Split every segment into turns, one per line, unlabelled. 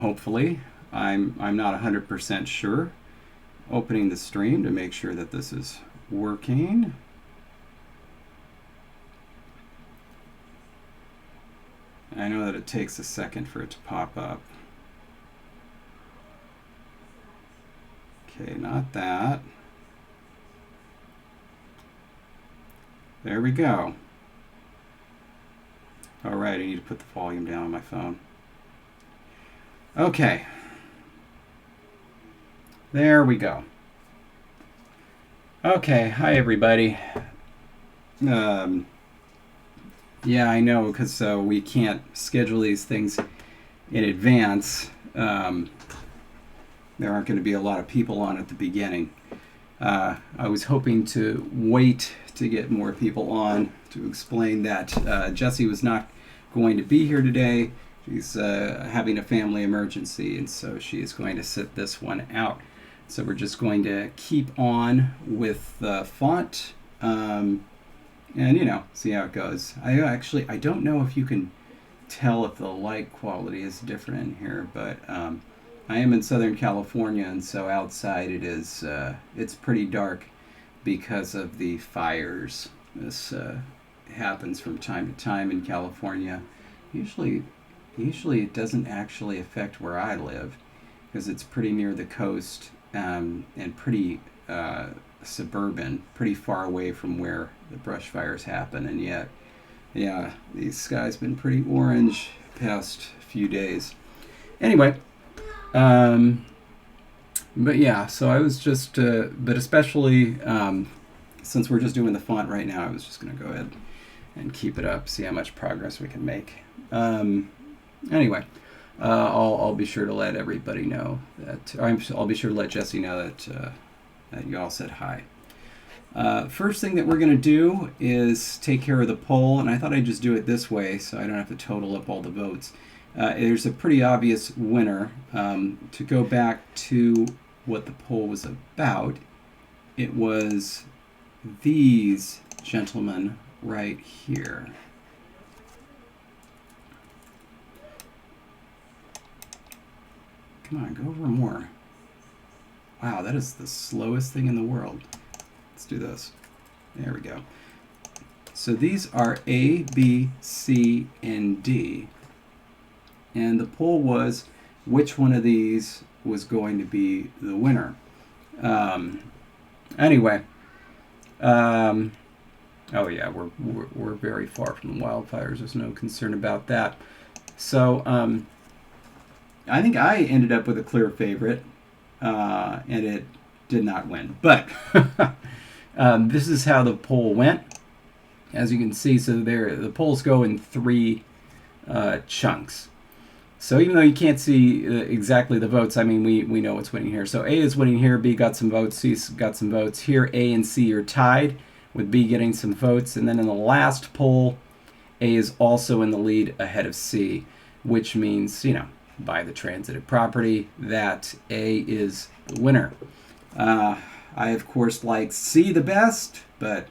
hopefully. I'm not 100% sure. Opening the stream to make sure that this is working. I know that it takes a second for it to pop up. Okay, not that. There we go. All right, I need to put the volume down on my phone. Okay. There we go. Okay, hi everybody. Yeah, I know, because we can't schedule these things in advance. There aren't going to be a lot of people on at the beginning. I was hoping to wait to get more people on to explain that Jessie was not going to be here today. She's having a family emergency, and so she is going to sit this one out. So we're just going to keep on with the font, and see how it goes. I don't know if you can tell if the light quality is different in here, but I am in Southern California, and so outside it's pretty dark because of the fires. This happens from time to time in California. Usually it doesn't actually affect where I live because it's pretty near the coast, and pretty suburban, pretty far away from where the brush fires happen. And yet, yeah, the sky's been pretty orange past few days. Anyway, but yeah, so I was just, but especially since we're just doing the font right now, I was just going to go ahead and keep it up, see how much progress we can make. Anyway, I'll be sure to let everybody know that, I'll be sure to let Jessie know that you all said hi. First thing that we're going to do is take care of the poll, and I thought I'd just do it this way so I don't have to total up all the votes. There's a pretty obvious winner. To go back to what the poll was about, it was these gentlemen right here. Come on, go over more. Wow, that is the slowest thing in the world. Let's do this. There we go. So these are A, B, C, and D. And the poll was which one of these was going to be the winner. Anyway, oh yeah, we're very far from the wildfires. There's no concern about that. So I think I ended up with a clear favorite, and it did not win. But this is how the poll went. As you can see, so there the polls go in three chunks. So even though you can't see exactly the votes, I mean, we know what's winning here. So A is winning here, B got some votes, C got some votes. Here, A and C are tied, with B getting some votes. And then in the last poll, A is also in the lead ahead of C, which means, by the transitive property, that A is the winner. I, of course, like C the best, but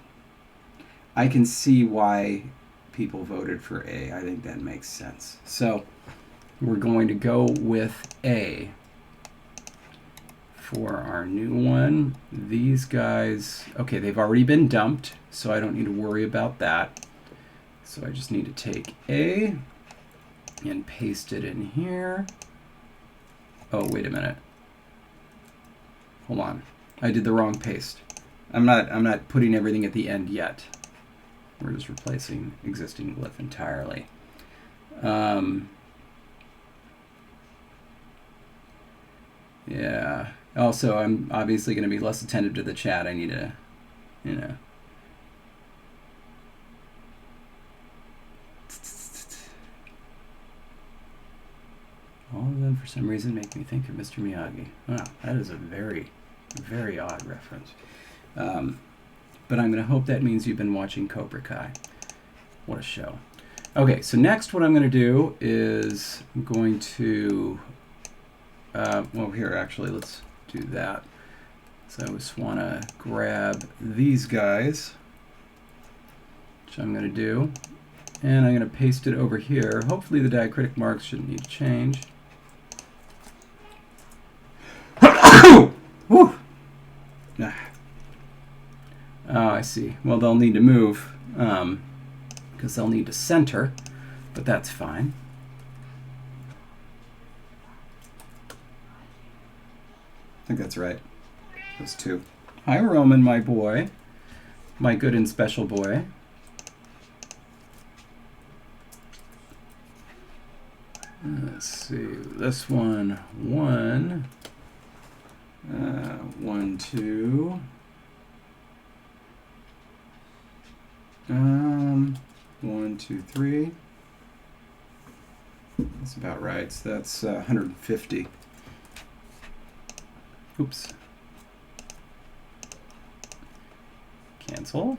I can see why people voted for A. I think that makes sense. So we're going to go with A for our new one. These guys, okay, they've already been dumped, so I don't need to worry about that. So I just need to take A and paste it in here. Oh, wait a minute. Hold on. I did the wrong paste. I'm not putting everything at the end yet. We're just replacing existing glyph entirely. Yeah. Also, I'm obviously going to be less attentive to the chat. I need to, All of them, for some reason, make me think of Mr. Miyagi. Wow, that is a very, very odd reference. But I'm going to hope that means you've been watching Cobra Kai. What a show. Okay, so next what I'm going to do is I'm going to, well, here, actually, let's do that. So I just want to grab these guys, which I'm going to do, and I'm going to paste it over here. Hopefully the diacritic marks shouldn't need to change. see. Well, they'll need to move because they'll need to center, but that's fine. I think that's right. Those two. Hi, Roman, my boy. My good and special boy. Let's see. This one, 1, 1, 2. 1, 2, 3. That's about right. So that's 150. Oops. Cancel.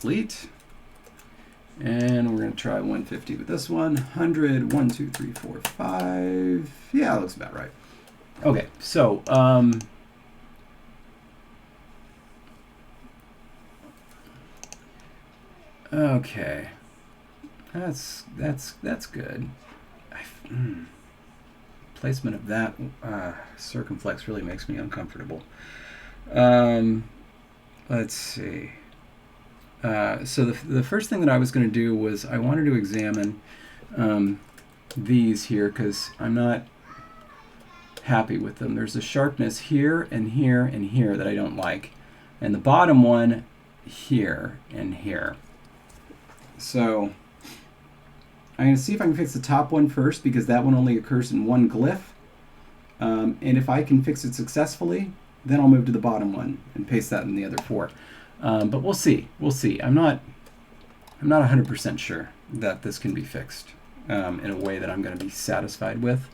Delete. And we're going to try 150 with this one. 100, 1, 2, 3, 4, 5. Yeah, that looks about right. Okay, so okay, that's good. Placement of that circumflex really makes me uncomfortable. Let's see. So the first thing that I was going to do was I wanted to examine these here because I'm not happy with them. There's a sharpness here and here and here that I don't like, and the bottom one here and here. So I'm going to see if I can fix the top one first because that one only occurs in one glyph. And if I can fix it successfully, then I'll move to the bottom one and paste that in the other 4. But we'll see. We'll see. I'm not 100% sure that this can be fixed in a way that I'm going to be satisfied with.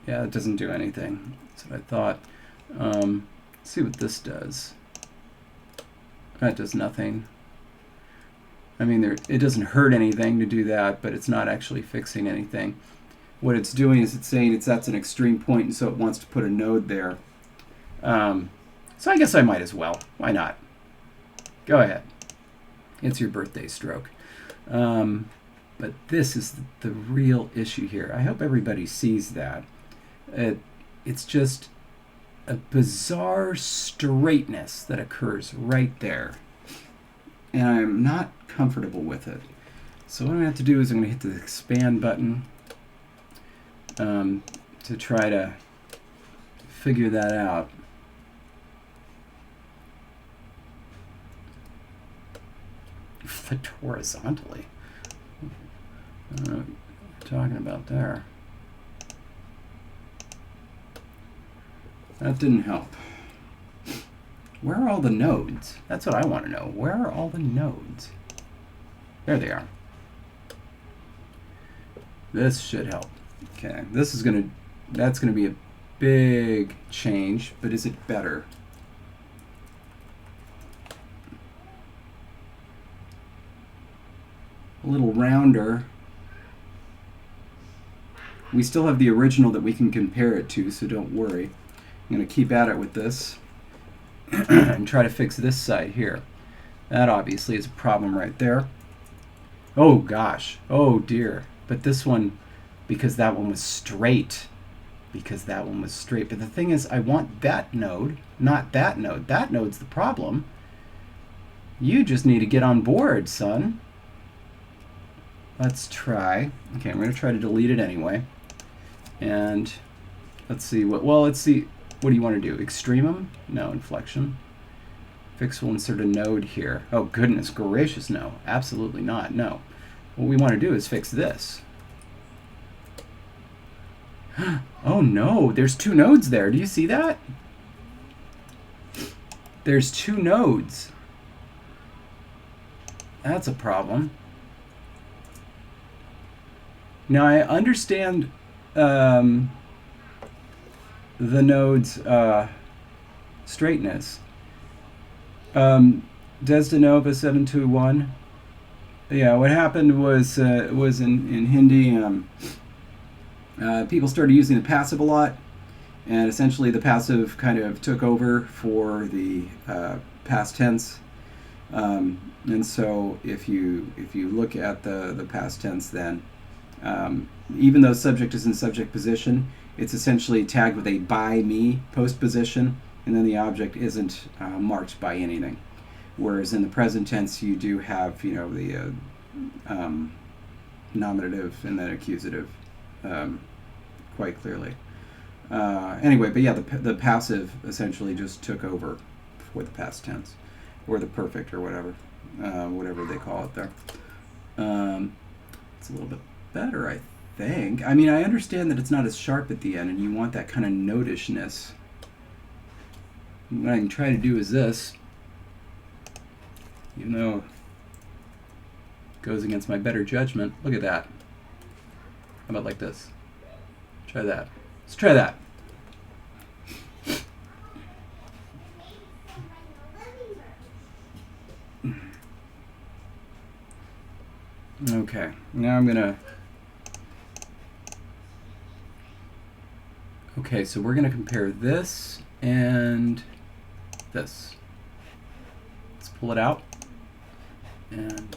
Yeah, it doesn't do anything. That's what I thought. Let's see what this does. That does nothing. I mean, it doesn't hurt anything to do that, but it's not actually fixing anything. What it's doing is it's saying that's an extreme point, and so it wants to put a node there. So I guess I might as well. Why not? Go ahead. It's your birthday stroke. But this is the real issue here. I hope everybody sees that. It's just a bizarre straightness that occurs right there. And I'm not comfortable with it. So what I'm going to have to do is I'm going to hit the expand button to try to figure that out. Flipped horizontally. I don't know what you're talking about there. That didn't help. Where are all the nodes? That's what I want to know. Where are all the nodes? There they are. This should help. Okay, that's gonna be a big change, but is it better? A little rounder. We still have the original that we can compare it to, so don't worry. I'm going to keep at it with this and try to fix this side here. That obviously is a problem right there. Oh gosh, oh dear. But this one, because that one was straight. Because that one was straight. But the thing is, I want that node, not that node. That node's the problem. You just need to get on board, son. Let's try. Okay, I'm going to try to delete it anyway. And let's see what, well, let's see. What do you want to do? Extremum? No, inflection. Fix will insert a node here. Oh, goodness gracious, no. Absolutely not, no. What we want to do is fix this. Oh no, there's 2 nodes there. Do you see that? There's 2 nodes. That's a problem. Now I understand the node's straightness. Desdenova 721. Yeah, what happened was in Hindi, people started using the passive a lot, and essentially the passive kind of took over for the past tense. And so if you look at the past tense, then even though subject is in subject position, it's essentially tagged with a by me postposition, and then the object isn't marked by anything. Whereas in the present tense, you do have, you know, the nominative and then accusative quite clearly. Anyway, but yeah, the passive essentially just took over for the past tense, or the perfect, or whatever they call it there. It's a little bit better, I think. I mean, I understand that it's not as sharp at the end, and you want that kind of notishness. What I can try to do is this, even though it goes against my better judgment. Look at that. How about like this? Try that. Let's try that. Okay, now I'm gonna... Okay, so we're gonna compare this and this. Let's pull it out. And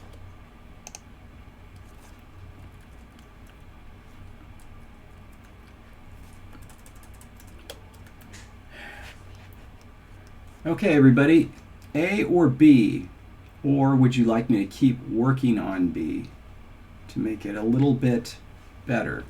okay, everybody, A or B? Or would you like me to keep working on B to make it a little bit better?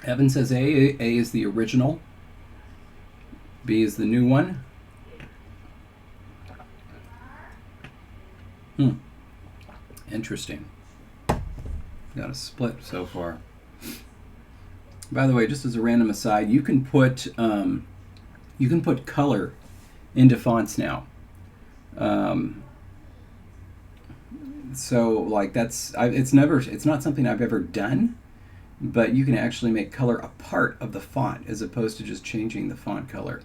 Evan says A is the original. B is the new one. Interesting. Got a split so far. By the way, just as a random aside, you can put color into fonts now. So like it's not something I've ever done, but you can actually make color a part of the font as opposed to just changing the font color.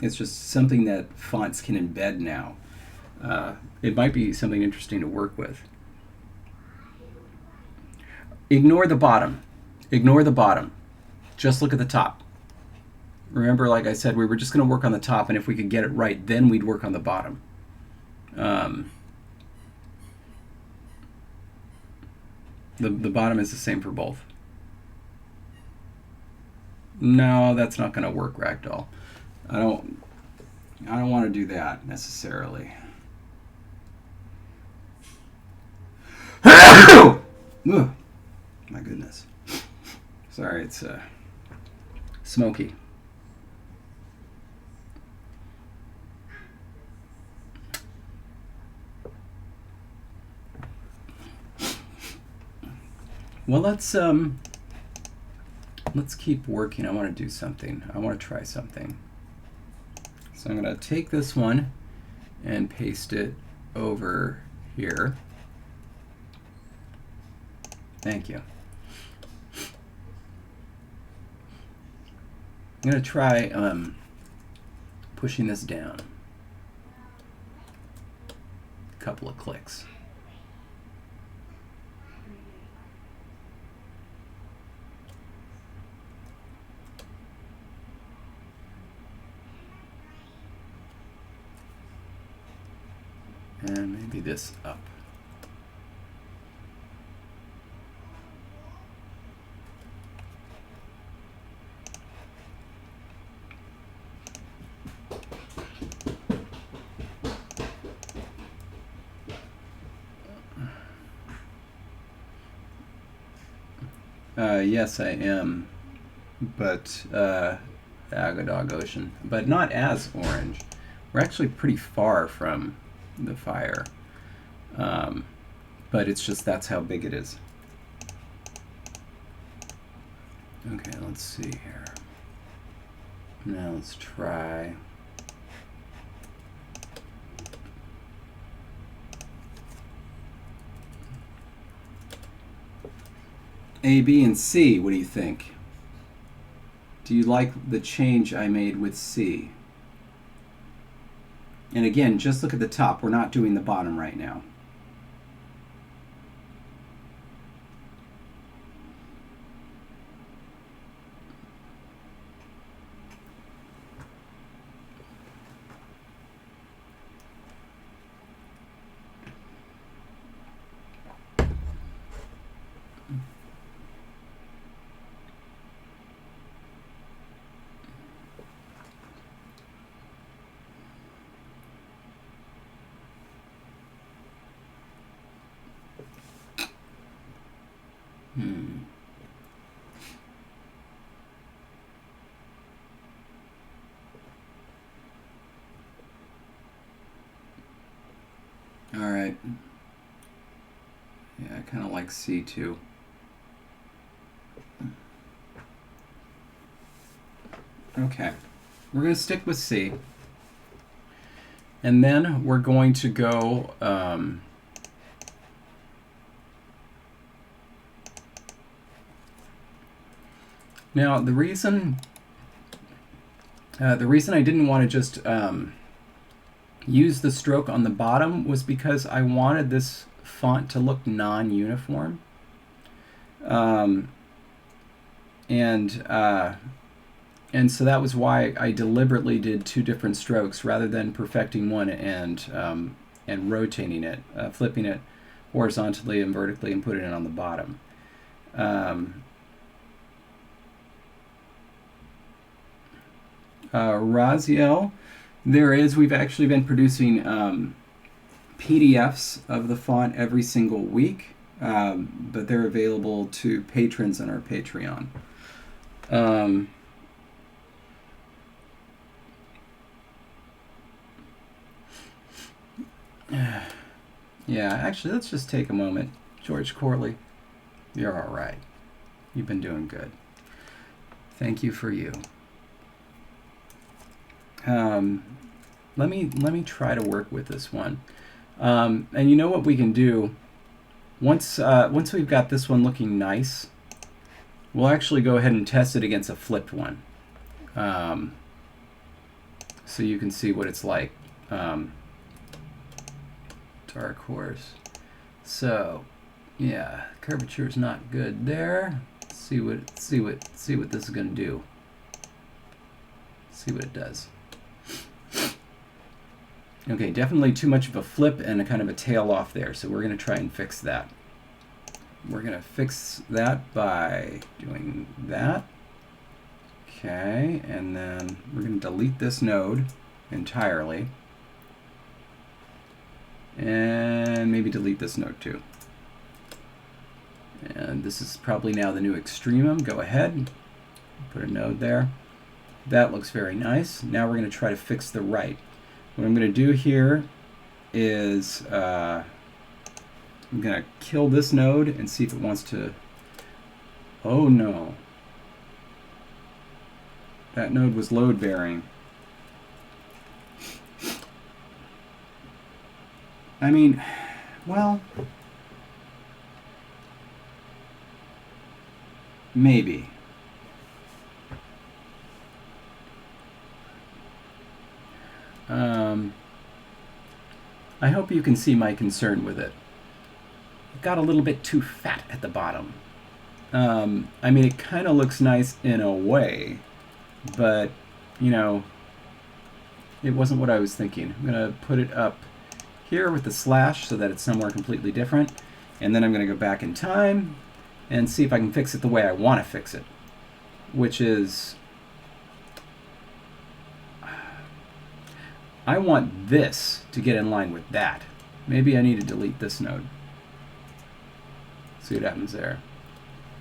It's just something that fonts can embed now. It might be something interesting to work with. Ignore the bottom. Ignore the bottom. Just look at the top. Remember, like I said, we were just going to work on the top, and if we could get it right, then we'd work on the bottom. The bottom is the same for both. No, that's not going to work, Ragdoll. I don't want to do that necessarily. Ugh, my goodness. Sorry, it's smoky. Well, let's keep working. I want to do something. I want to try something. So I'm going to take this one and paste it over here. Thank you. I'm going to try pushing this down. A couple of clicks. And maybe this up. Yes, I am, but Agadog Ocean, but not as orange. We're actually pretty far from the fire, but it's just that's how big it is. Okay, let's see here. Now let's try. A, B, and C, what do you think? Do you like the change I made with C? And again, just look at the top. We're not doing the bottom right now. All right. Yeah, I kind of like C2. Okay. We're going to stick with C. And then we're going to go... now, the reason I didn't want to just use the stroke on the bottom was because I wanted this font to look non-uniform. And so that was why I deliberately did two different strokes rather than perfecting one and rotating it, flipping it horizontally and vertically and putting it on the bottom. Raziel, we've actually been producing PDFs of the font every single week, but they're available to patrons on our Patreon. Yeah, actually, let's just take a moment. George Corley, you're all right. You've been doing good. Thank you for you. Let me try to work with this one. And you know what we can do? Once we've got this one looking nice, we'll actually go ahead and test it against a flipped one. So you can see what it's like. Dark horse. So, yeah, curvature is not good there. See what this is going to do. See what it does. Okay, definitely too much of a flip and a kind of a tail off there, so we're going to try and fix that. We're going to fix that by doing that. Okay, and then we're going to delete this node entirely. And maybe delete this node too. And this is probably now the new extremum. Go ahead, put a node there. That looks very nice. Now we're going to try to fix the right. What I'm going to do here is I'm going to kill this node and see if it wants to... Oh no. That node was load bearing. I mean, well, maybe. I hope you can see my concern with it. It got a little bit too fat at the bottom. I mean, it kind of looks nice in a way, but, you know, it wasn't what I was thinking. I'm going to put it up here with the slash so that it's somewhere completely different, and then I'm going to go back in time and see if I can fix it the way I want to fix it, which is I want this to get in line with that. Maybe I need to delete this node. See what happens there.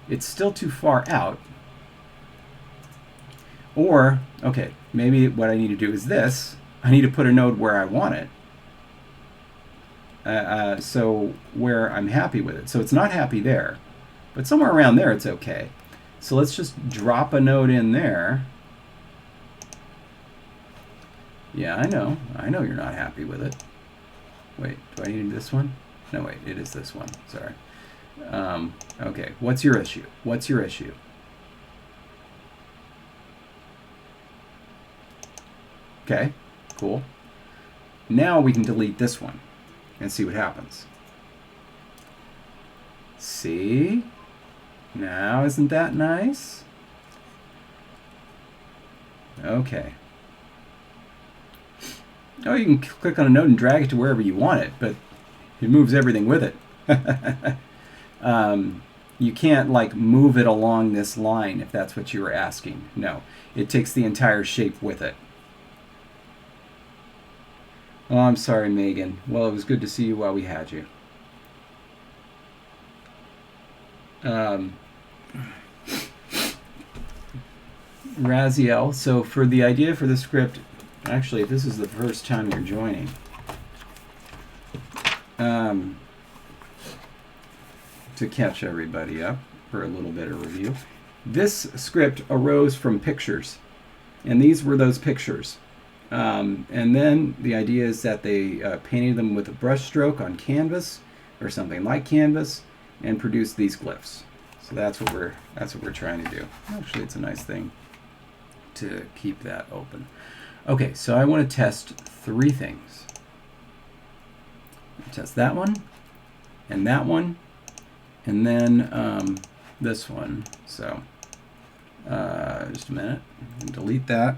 It's still too far out. Or, okay, maybe what I need to do is this. I need to put a node where I want it. So where I'm happy with it. So it's not happy there, but somewhere around there it's okay. So let's just drop a node in there. Yeah, I know you're not happy with it. Wait, do I need this one? No, wait, it is this one. Sorry. Okay, what's your issue? What's your issue? Okay, cool. Now we can delete this one and see what happens. See? Now, isn't that nice? Okay. Oh, you can click on a node and drag it to wherever you want it, but it moves everything with it. You can't like move it along this line if that's what you were asking. No, it takes the entire shape with it. Oh, I'm sorry, Megan. Well, it was good to see you while we had you. Raziel, so for the idea for the script, actually, if this is the first time you're joining, to catch everybody up for a little bit of review, this script arose from pictures, and these were those pictures. And then the idea is that they painted them with a brush stroke on canvas or something like canvas and produced these glyphs. So that's what we're trying to do. Actually, it's a nice thing to keep that open. Okay, so I want to test 3 things. Test that one, and then this one. So just a minute, delete that.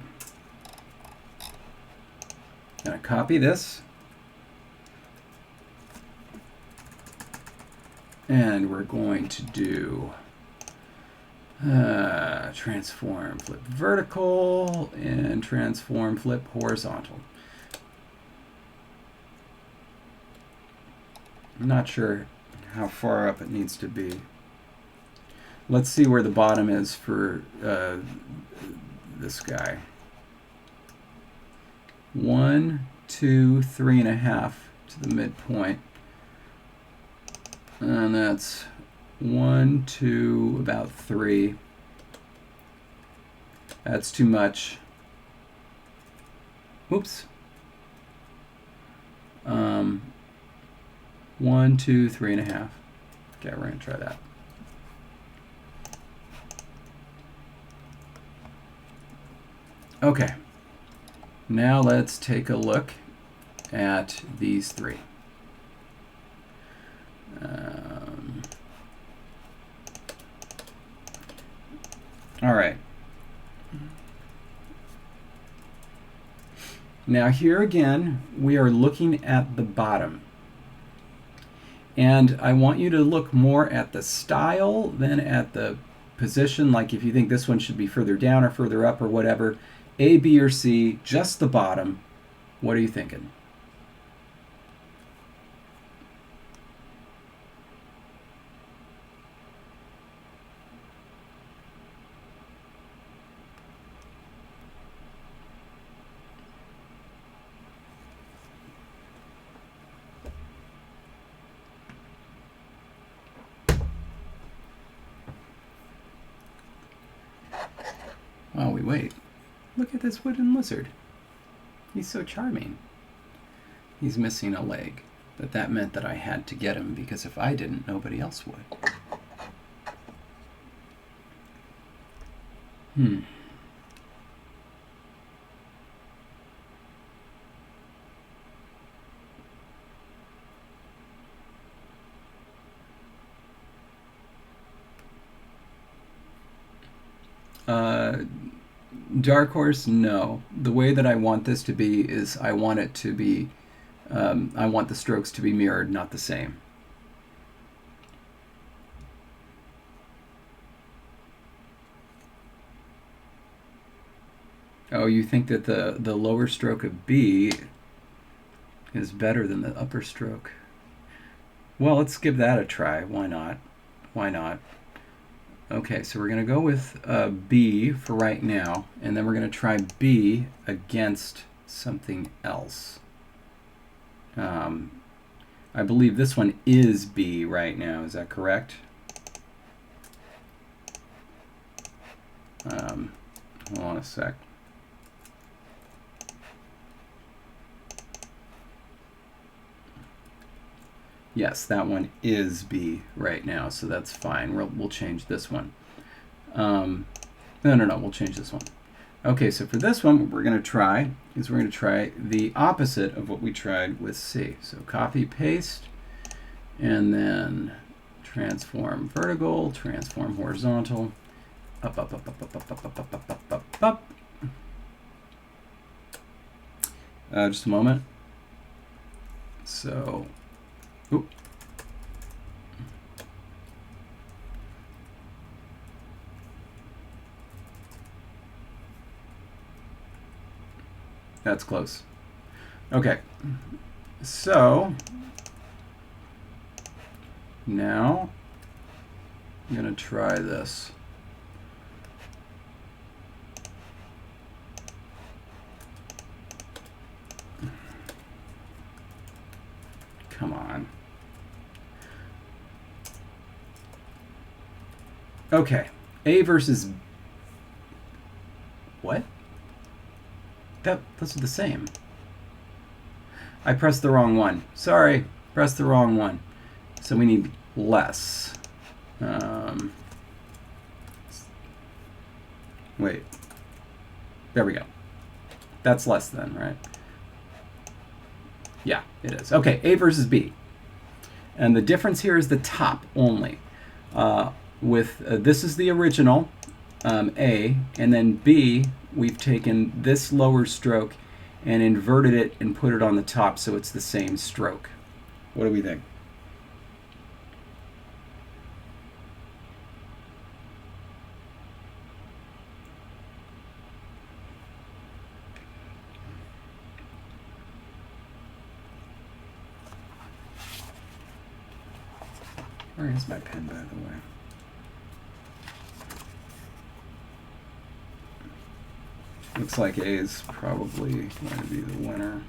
Gonna copy this, and we're going to do transform flip vertical and transform flip horizontal. I'm not sure how far up it needs to be. Let's see where the bottom is for this guy. 1, 2, 3.5 to the midpoint. And that's 1, 2, about 3. That's too much. Oops. 1, 2, 3.5. Okay, we're gonna try that. Okay. Now let's take a look at these 3. All right. Now here again, we are looking at the bottom. And I want you to look more at the style than at the position. Like if you think this one should be further down or further up or whatever, A, B, or C, just the bottom. What are you thinking? While we wait, look at this wooden lizard. He's so charming. He's missing a leg, but that meant that I had to get him because if I didn't, nobody else would. Dark Horse, no. The way that I want this to be is I want it to be, I want the strokes to be mirrored, not the same. Oh, you think that the lower stroke of B is better than the upper stroke? Well, let's give that a try. Why not? Why not? Okay, so we're going to go with B for right now, and then we're going to try B against something else. I believe this one is B right now. Is that correct? Hold on a sec. Yes, that one is B right now, so that's fine. We'll change this one. No, we'll change this one. Okay, so for this one, what we're going to try is we're going to try the opposite of what we tried with C. So copy, paste, and then transform vertical, transform horizontal, up, up, up, up, up, up, up, up, up, up, up, up, up. Just a moment. So, oop. That's close. Okay, so now I'm going to try this. Come on. Okay. A versus... What? Those are the same. I pressed the wrong one. Sorry. Pressed the wrong one. So we need less. Wait. There we go. That's less than, right? Yeah, it is. Okay, A versus B. And the difference here is the top only. This is the original, A, and then B, we've taken this lower stroke and inverted it and put it on the top so it's the same stroke. What do we think? Where is my pen, by the way? Looks like A is probably going to be the winner.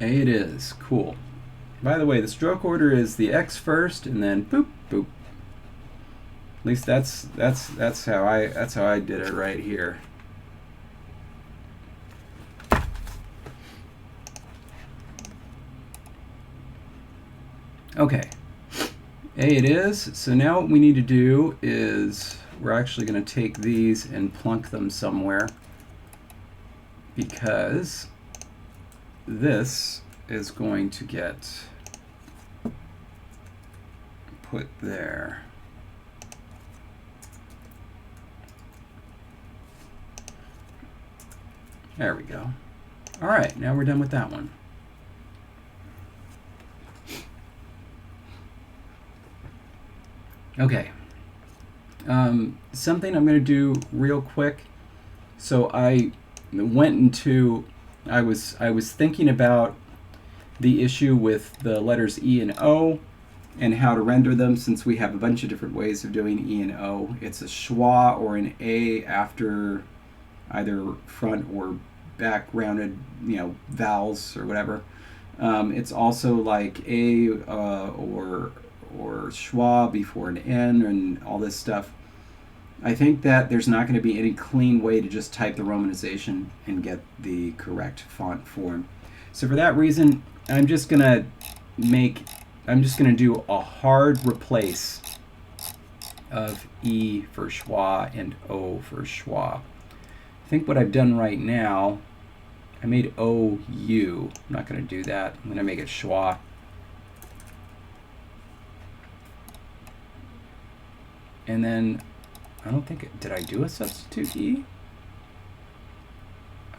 A it is. Cool. By the way, the stroke order is the X first, and then boop boop. At least that's how I did it right here. Okay, A it is. So now what we need to do is we're actually going to take these and plunk them somewhere, because this is going to get put there. There we go. All right, now we're done with that one. Okay. Something I'm going to do real quick. So I went into, I was thinking about the issue with the letters E and O and how to render them, since we have a bunch of different ways of doing E and O. It's a schwa or an A after either front or back rounded, vowels or whatever. It's also like A or schwa before an N and all this stuff. I think that there's not going to be any clean way to just type the romanization and get the correct font form. So for that reason, I'm just going to do a hard replace of E for schwa and O for schwa. I think what I've done right now, I made OU. I'm not going to do that. I'm going to make it schwa. And then, I don't think, did I do a substitute E?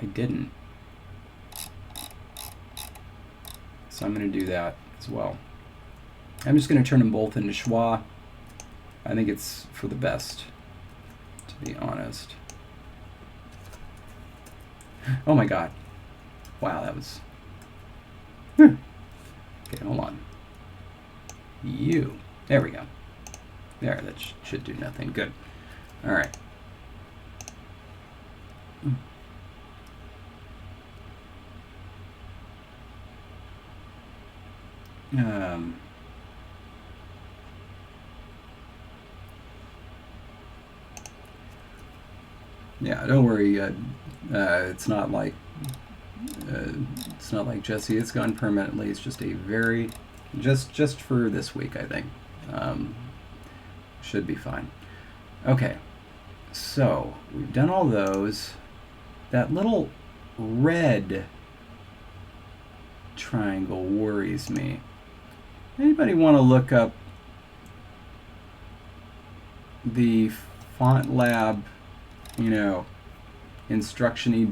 I didn't. So I'm going to do that as well. I'm just going to turn them both into schwa. I think it's for the best, to be honest. Oh my god. Wow, that was... Okay, hold on. There we go. There, that should do nothing. Good. All right. Yeah, don't worry. It's not like Jesse. It's gone permanently. It's just a very just for this week, I think. Should be fine. Okay, so we've done all those. That little red triangle worries me. Anybody want to look up the Font Lab, instruction-y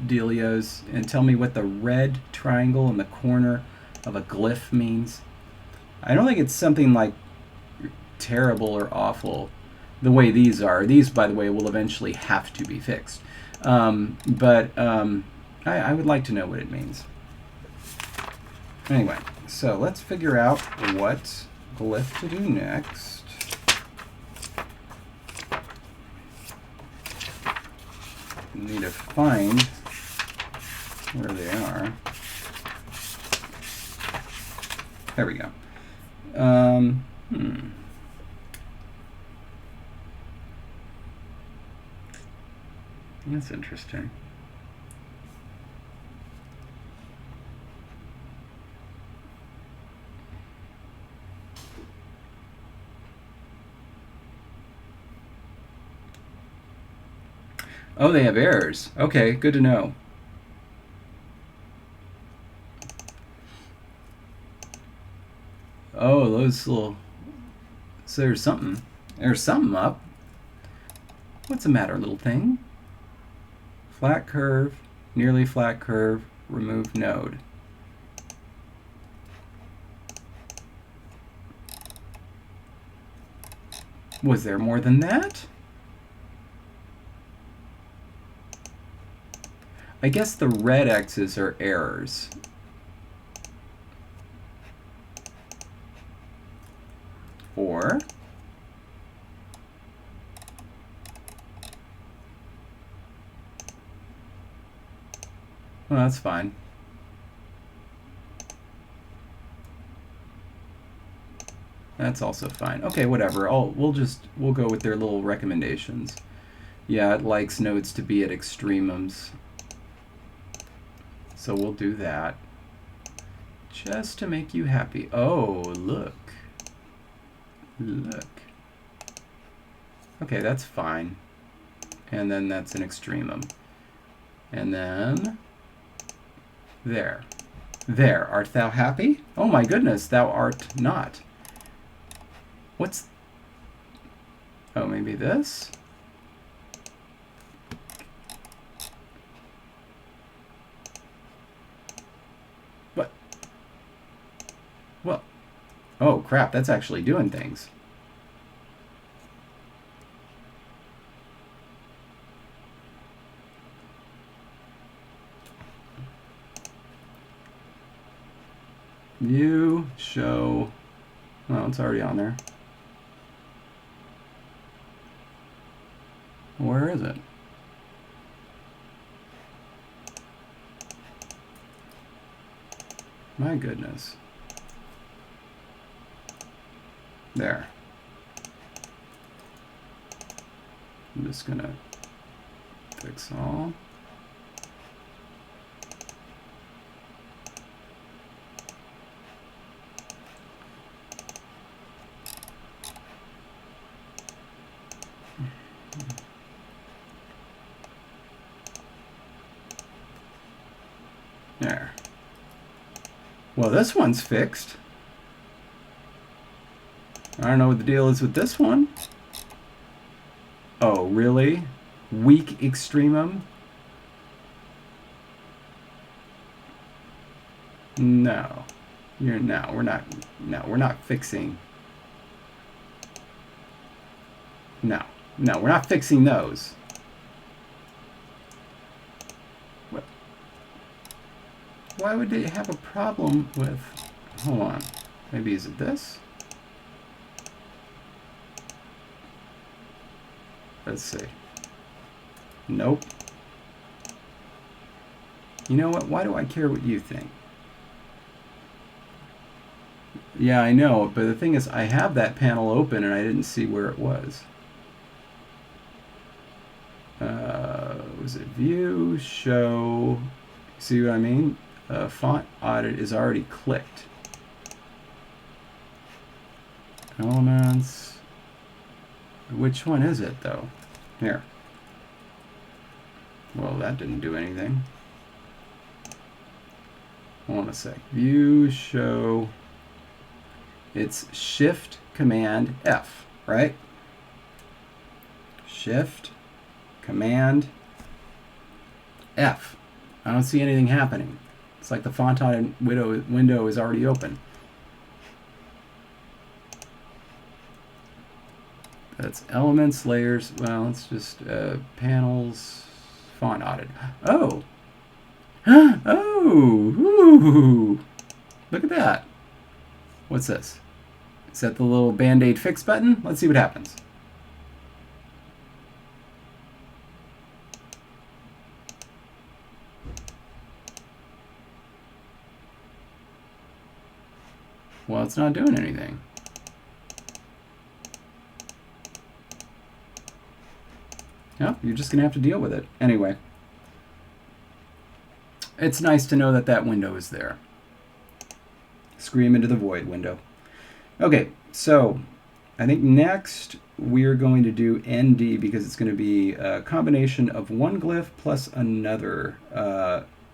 dealios and tell me what the red triangle in the corner of a glyph means? I don't think it's something like terrible or awful the way these are. These, by the way, will eventually have to be fixed. But I would like to know what it means. Anyway, so let's figure out what glyph to do next. Need to find where they are. There we go. That's interesting. Oh, they have errors. Okay, good to know. Oh, those little... So there's something. There's something up. What's the matter, little thing? Flat curve, nearly flat curve, remove node. Was there more than that? I guess the red X's are errors. Or well, that's fine. That's also fine. Okay, whatever. We'll go with their little recommendations. Yeah, it likes nodes to be at extremums. So we'll do that. Just to make you happy. Oh, look. Look. Okay, that's fine. And then that's an extremum. And then there. There. Art thou happy? Oh my goodness, thou art not. What's... Oh, maybe this? What? Well, oh crap, that's actually doing things. View, show, well, it's already on there. Where is it? My goodness. There. I'm just gonna fix all. There. Well, this one's fixed. I don't know what the deal is with this one. Oh, really? Weak extremum? No. We're not fixing. No, we're not fixing those. What? Why would they have a problem with, hold on, maybe is it this? Let's see. Nope. You know what? Why do I care what you think? Yeah, I know, but the thing is, I have that panel open and I didn't see where it was. Was it view, show? See what I mean? Font audit is already clicked. Elements. Which one is it though? Here. Well, that didn't do anything. Hold on a sec. View, show. It's Shift, Command, F, right? Shift, Command, F. I don't see anything happening. It's like the font audit window is already open. That's elements, layers. Well, it's just panels, font audit. Oh. Oh. Ooh. Look at that. What's this? Is that the little Band-Aid fix button? Let's see what happens. Well, it's not doing anything. No, you're just going to have to deal with it. Anyway, it's nice to know that that window is there. Scream into the void window. Okay, so I think next we're going to do ND because it's going to be a combination of one glyph plus another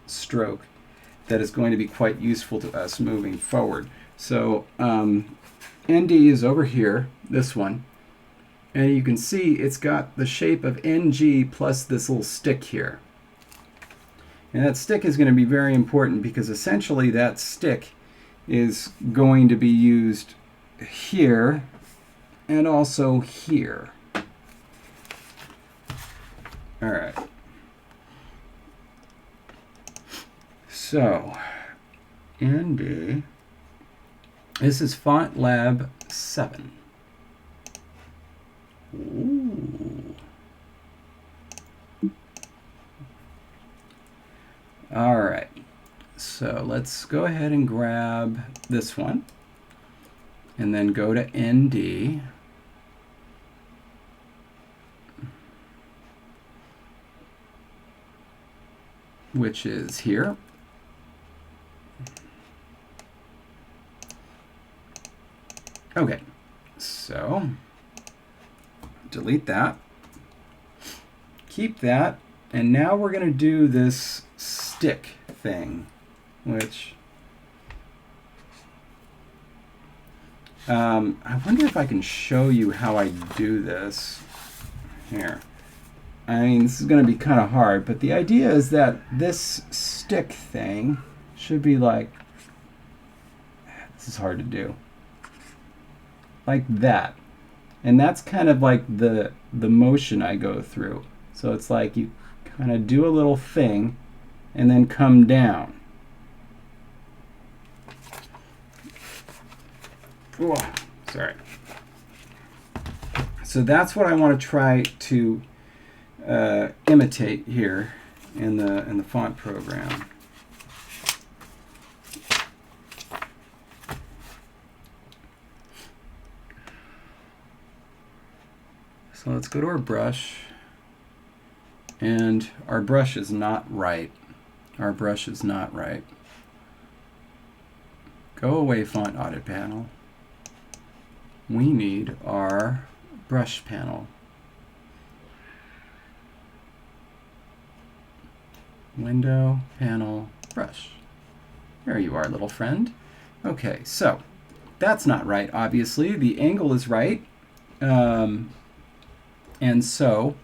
stroke that is going to be quite useful to us moving forward. So ND is over here, this one. And you can see it's got the shape of NG plus this little stick here. And that stick is going to be very important because essentially that stick is going to be used here and also here. All right. So, ND, this is Font Lab 7. Ooh. All right, so let's go ahead and grab this one and then go to ND. Which is here. Okay, so delete that, keep that, and now we're going to do this stick thing, which I wonder if I can show you how I do this here. I mean, this is going to be kind of hard, but the idea is that this stick thing should be like, this is hard to do, like that. And that's kind of like the motion I go through. So it's like you kind of do a little thing and then come down. Oh, sorry. So that's what I want to try to imitate here in the font program. So let's go to our brush, and our brush is not right. Our brush is not right. Go away, font audit panel. We need our brush panel. Window, panel, brush. There you are, little friend. Okay, so that's not right, obviously. The angle is right. And so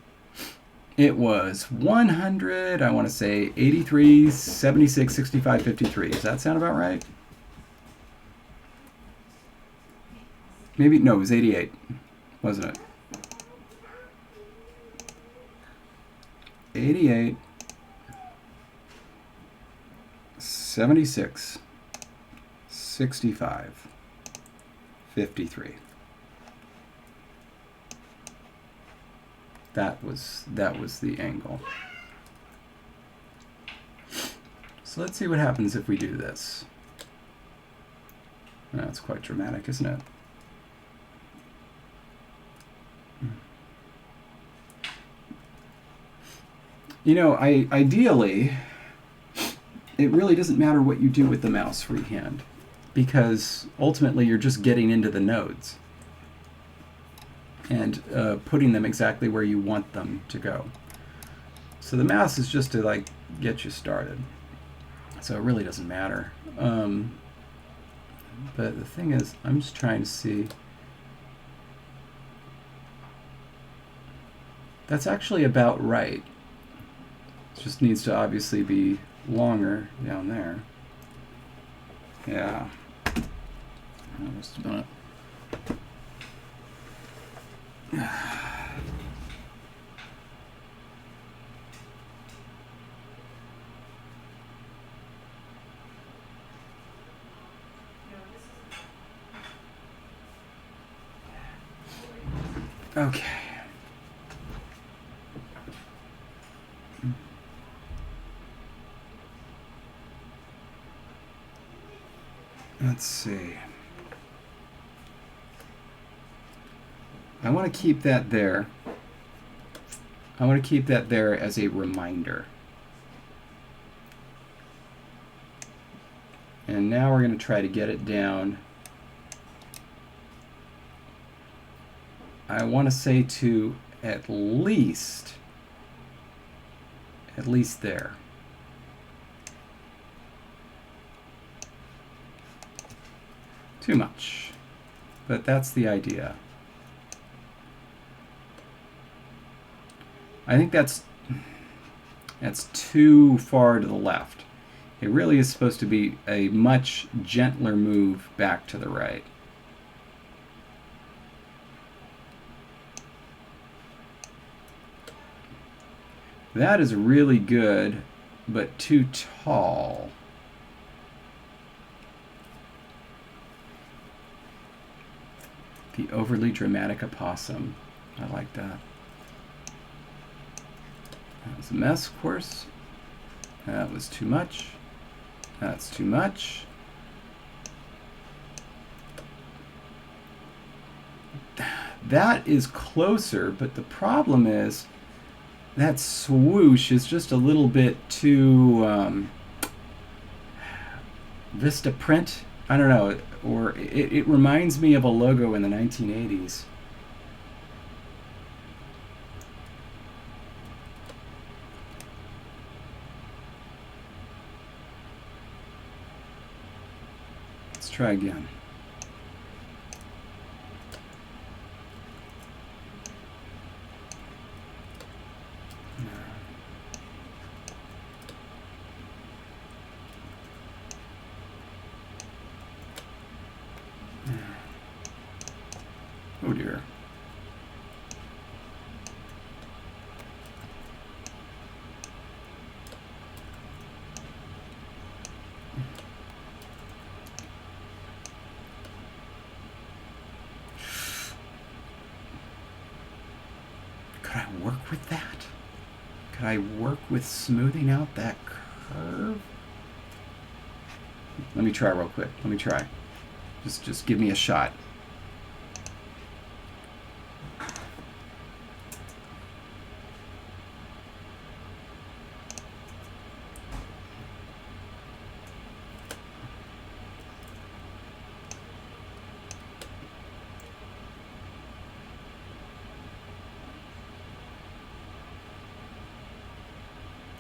it was 100, I want to say 83, 76, 65, 53. Does that sound about right? Maybe, no, it was 88, wasn't it? 88, 76, 65, 53. That was the angle. So let's see what happens if we do this. That's quite dramatic, isn't it? You know, ideally, it really doesn't matter what you do with the mouse freehand, because ultimately you're just getting into the nodes and putting them exactly where you want them to go. So the mouse is just to like get you started. So it really doesn't matter. But the thing is, I'm just trying to see. That's actually about right. It just needs to obviously be longer down there. Yeah. Just a minute. Okay. Let's see. I want to keep that there. I want to keep that there as a reminder. And now we're going to try to get it down. I want to say to at least there. Too much, but that's the idea. I think that's too far to the left. It really is supposed to be a much gentler move back to the right. That is really good, but too tall. The overly dramatic opossum. I like that. That was a mess, of course. That was too much. That's too much. That is closer, but the problem is that swoosh is just a little bit too Vista Print. I don't know, or it reminds me of a logo in the 1980s. Let's try again. Oh dear. Could I work with that? Could I work with smoothing out that curve? Let me try real quick. Let me try. Just give me a shot.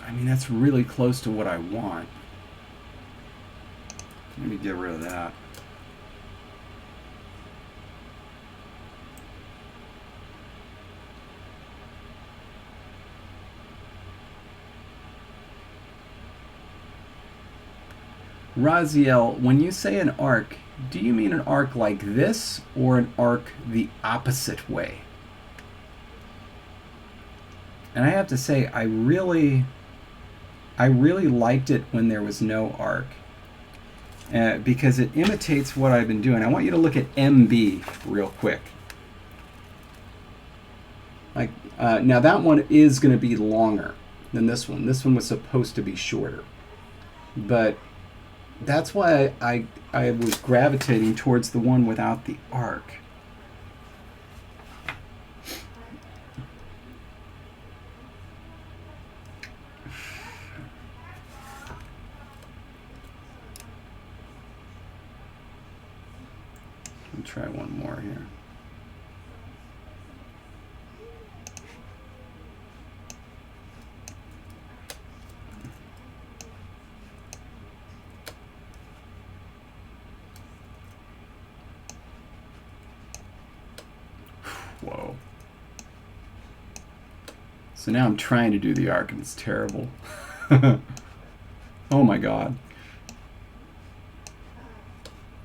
I mean, that's really close to what I want. Let me get rid of that. Raziel, when you say an arc, do you mean an arc like this or an arc the opposite way? And I have to say, I really liked it when there was no arc because it imitates what I've been doing. I want you to look at MB real quick. Like now that one is going to be longer than this one. This one was supposed to be shorter, but that's why I was gravitating towards the one without the arc. I'll try one more here. Whoa. So now I'm trying to do the arc and it's terrible. Oh my God.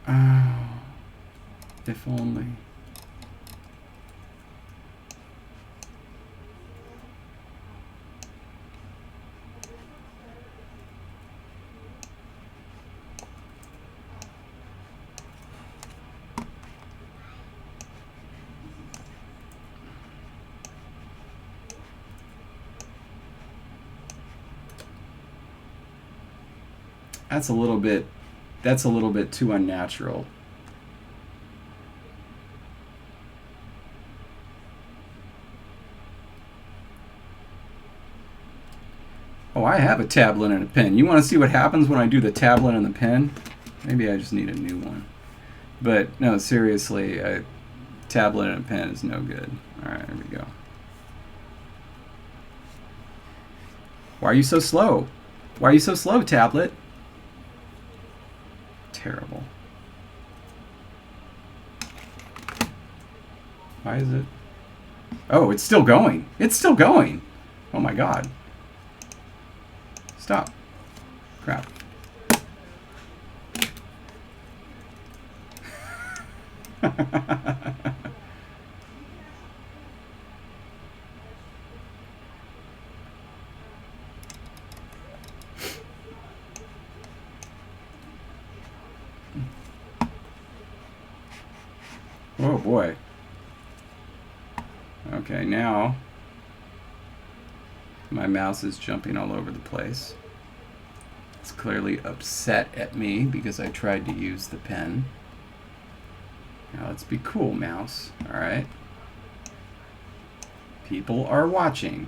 Oh, if only. That's a little bit too unnatural. Oh, I have a tablet and a pen. You want to see what happens when I do the tablet and the pen? Maybe I just need a new one. But no, seriously, a tablet and a pen is no good. All right, here we go. Why are you so slow? Why are you so slow, tablet? Terrible. Why is it? Oh, it's still going. It's still going. Oh my God. Stop. Crap. Oh boy. Okay, now my mouse is jumping all over the place. It's clearly upset at me because I tried to use the pen. Now let's be cool, mouse. All right. People are watching.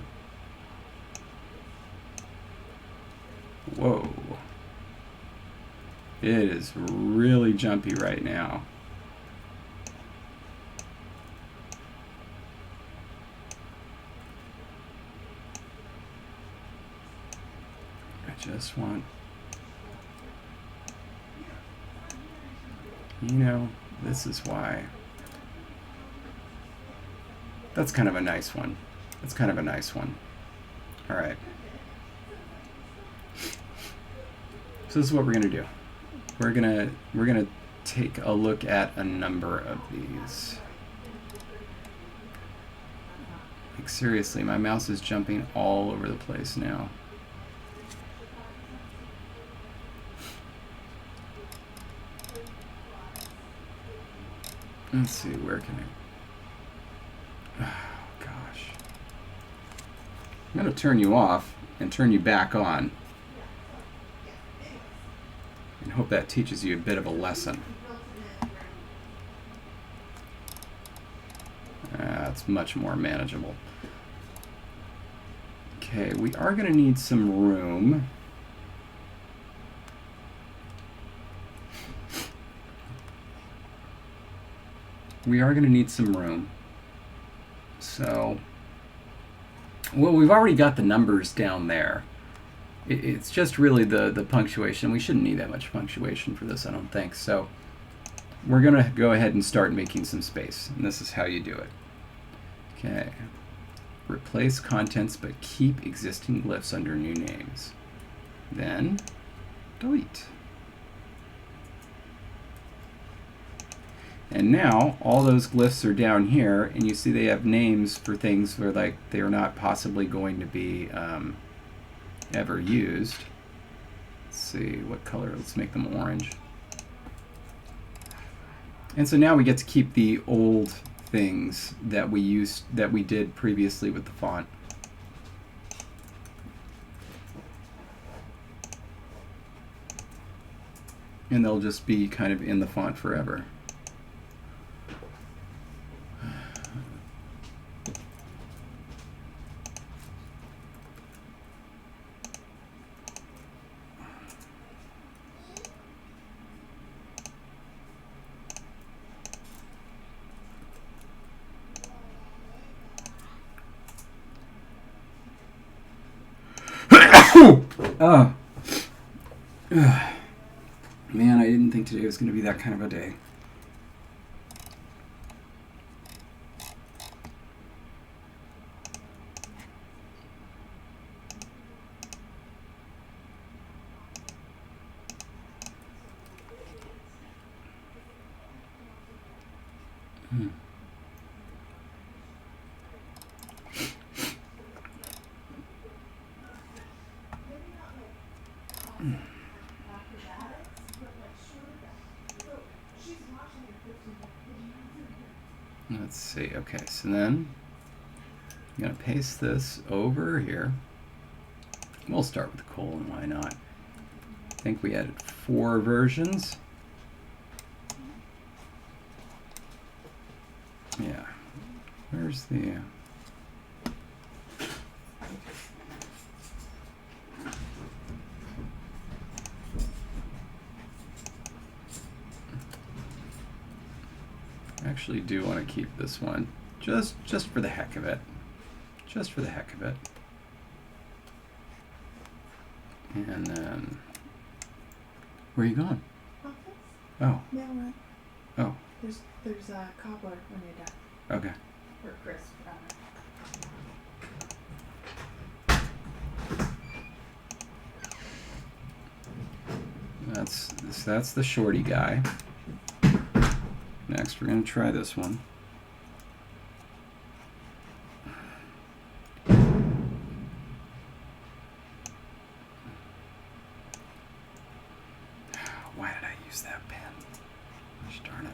Whoa. It is really jumpy right now. I just want, you know, this is why. That's kind of a nice one. That's kind of a nice one. All right. So this is what we're gonna do. We're gonna take a look at a number of these. Like seriously, my mouse is jumping all over the place now. Let's see, where can I? Oh, gosh. I'm going to turn you off and turn you back on. And hope that teaches you a bit of a lesson. That's much more manageable. Okay, we are going to need some room. We are going to need some room. So, well, we've already got the numbers down there. It's just really the punctuation. We shouldn't need that much punctuation for this, I don't think. So we're going to go ahead and start making some space. And this is how you do it. Okay. Replace contents but keep existing glyphs under new names. Then delete. And now all those glyphs are down here, and you see they have names for things where like they are not possibly going to be ever used. Let's see what color. Let's make them orange. And so now we get to keep the old things that we did previously with the font. And they'll just be kind of in the font forever. Oh. Man, I didn't think today was going to be that kind of a day. Let's see. Okay, so then I'm going to paste this over here. We'll start with the colon, why not? I think we added 4 versions. Yeah. Where's the... I actually do want to keep this one, just for the heck of it. Just for the heck of it. And then, where are you going?
Office.
Oh.
Mail run.
Oh.
There's a cobbler when you're done.
Okay.
Or Chris, rather.
That's the Shorty guy. Next, we're going to try this one. Why did I use that pen? Gosh darn it.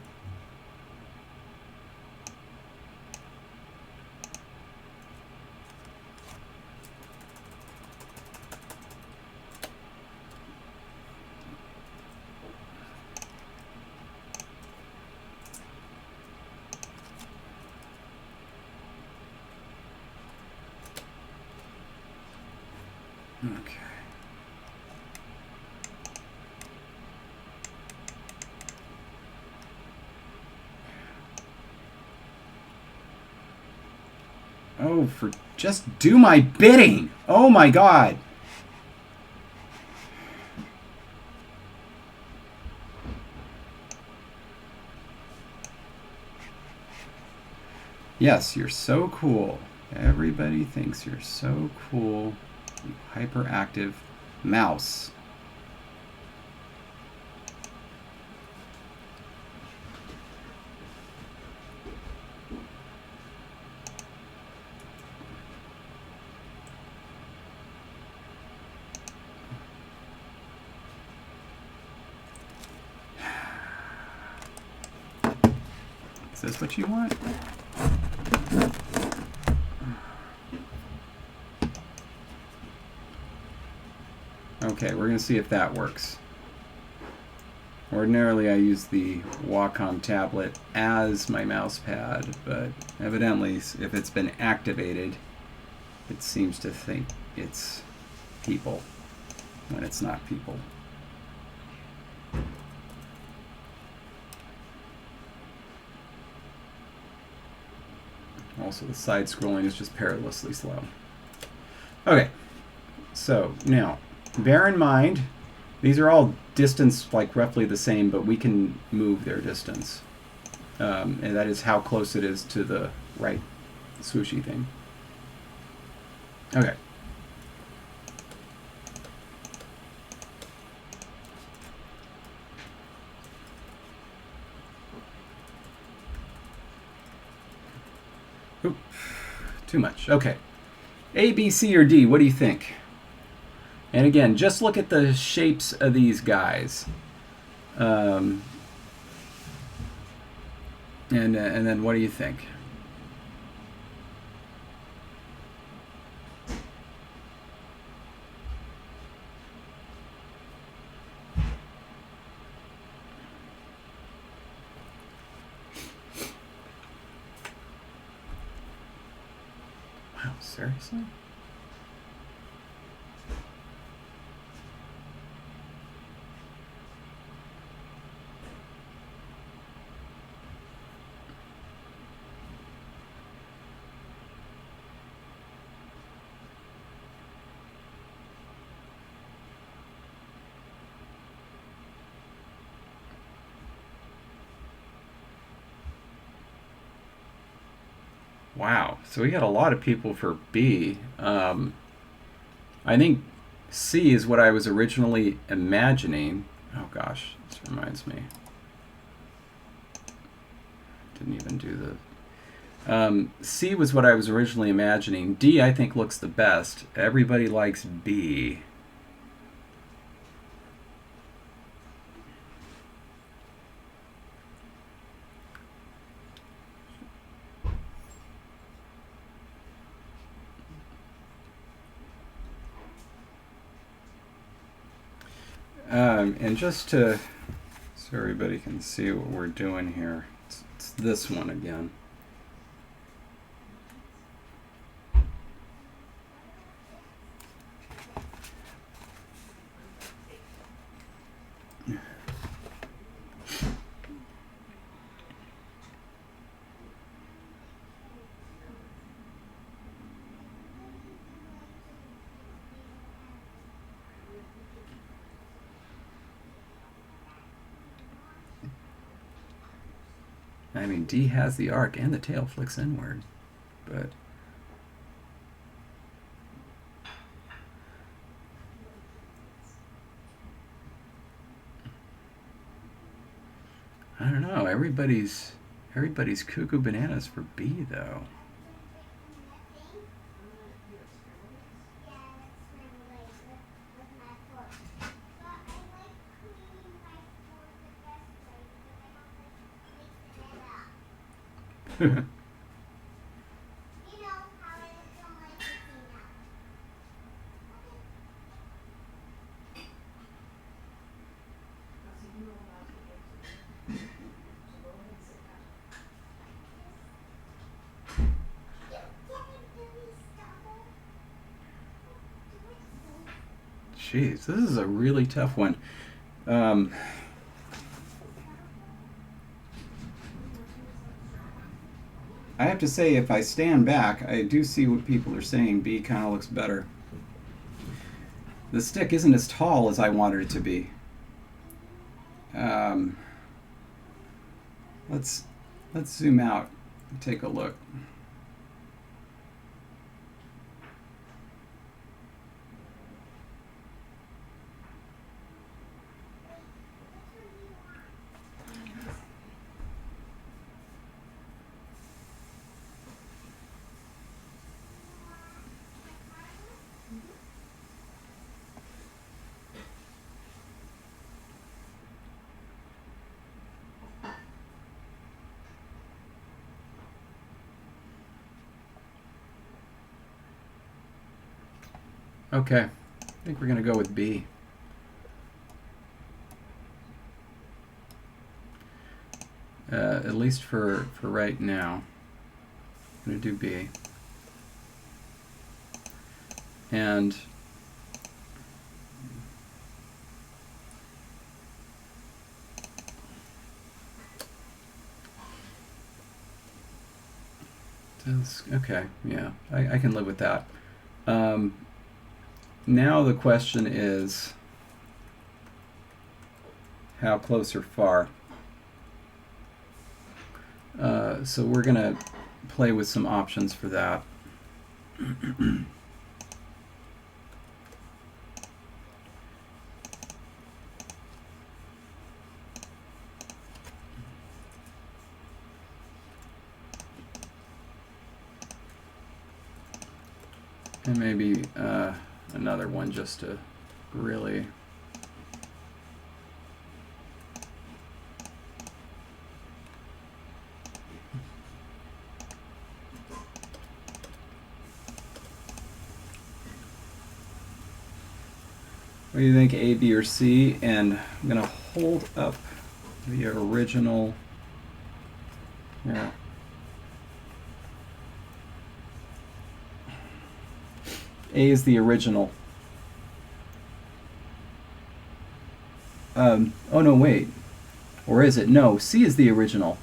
Okay. Oh, just do my bidding. Oh my God. Yes, you're so cool. Everybody thinks you're so cool. You hyperactive mouse. Is this what you want? Okay, we're going to see if that works. Ordinarily, I use the Wacom tablet as my mouse pad, but evidently, if it's been activated, it seems to think it's people when it's not people. Also, the side scrolling is just perilously slow. Okay, so now, bear in mind, these are all distance like roughly the same, but we can move their distance. And that is how close it is to the right sushi thing. Okay. Oop, too much. Okay. A, B, C, or D, what do you think? And again, just look at the shapes of these guys. And then what do you think? Wow, seriously? Wow, so we got a lot of people for B. I think C is what I was originally imagining. Oh gosh, this reminds me. Didn't even do the... C was what I was originally imagining. D, I think, looks the best. Everybody likes B. And just to, so everybody can see what we're doing here, it's this one again. I mean, D has the arc and the tail flicks inward, but I don't know. Everybody's cuckoo bananas for B though. Jeez, this is a really tough one. I have to say, if I stand back, I do see what people are saying. B kind of looks better. The stick isn't as tall as I wanted it to be. Let's zoom out and take a look. Okay, I think we're going to go with B. At least for right now. I'm going to do B. And okay, yeah, I can live with that. Now the question is, how close or far? So we're going to play with some options for that. And maybe another one just to really... What do you think, A, B, or C? And I'm going to hold up the original. Yeah. A is the original. Oh no, wait. Or is it? No, C is the original.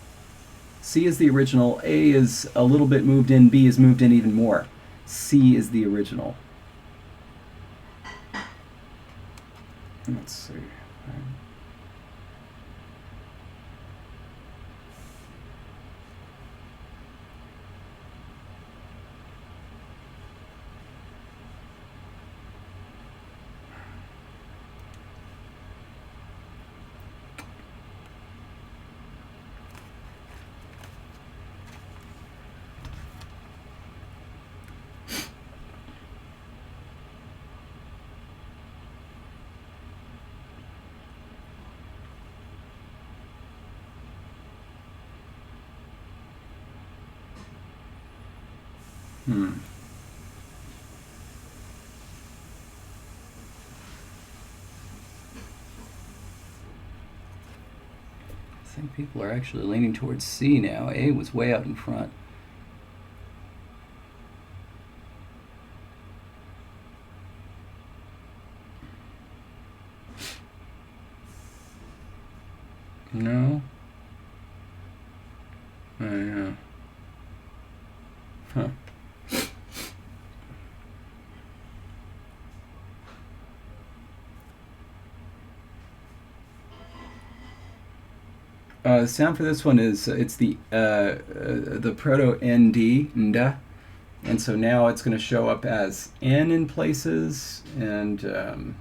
C is the original. A is a little bit moved in. B is moved in even more. C is the original. Let's see. people are actually leaning towards C now. A was way out in front. No? Oh, yeah. Huh. The sound for this one is it's the proto ND, nda, and so now it's going to show up as N in places and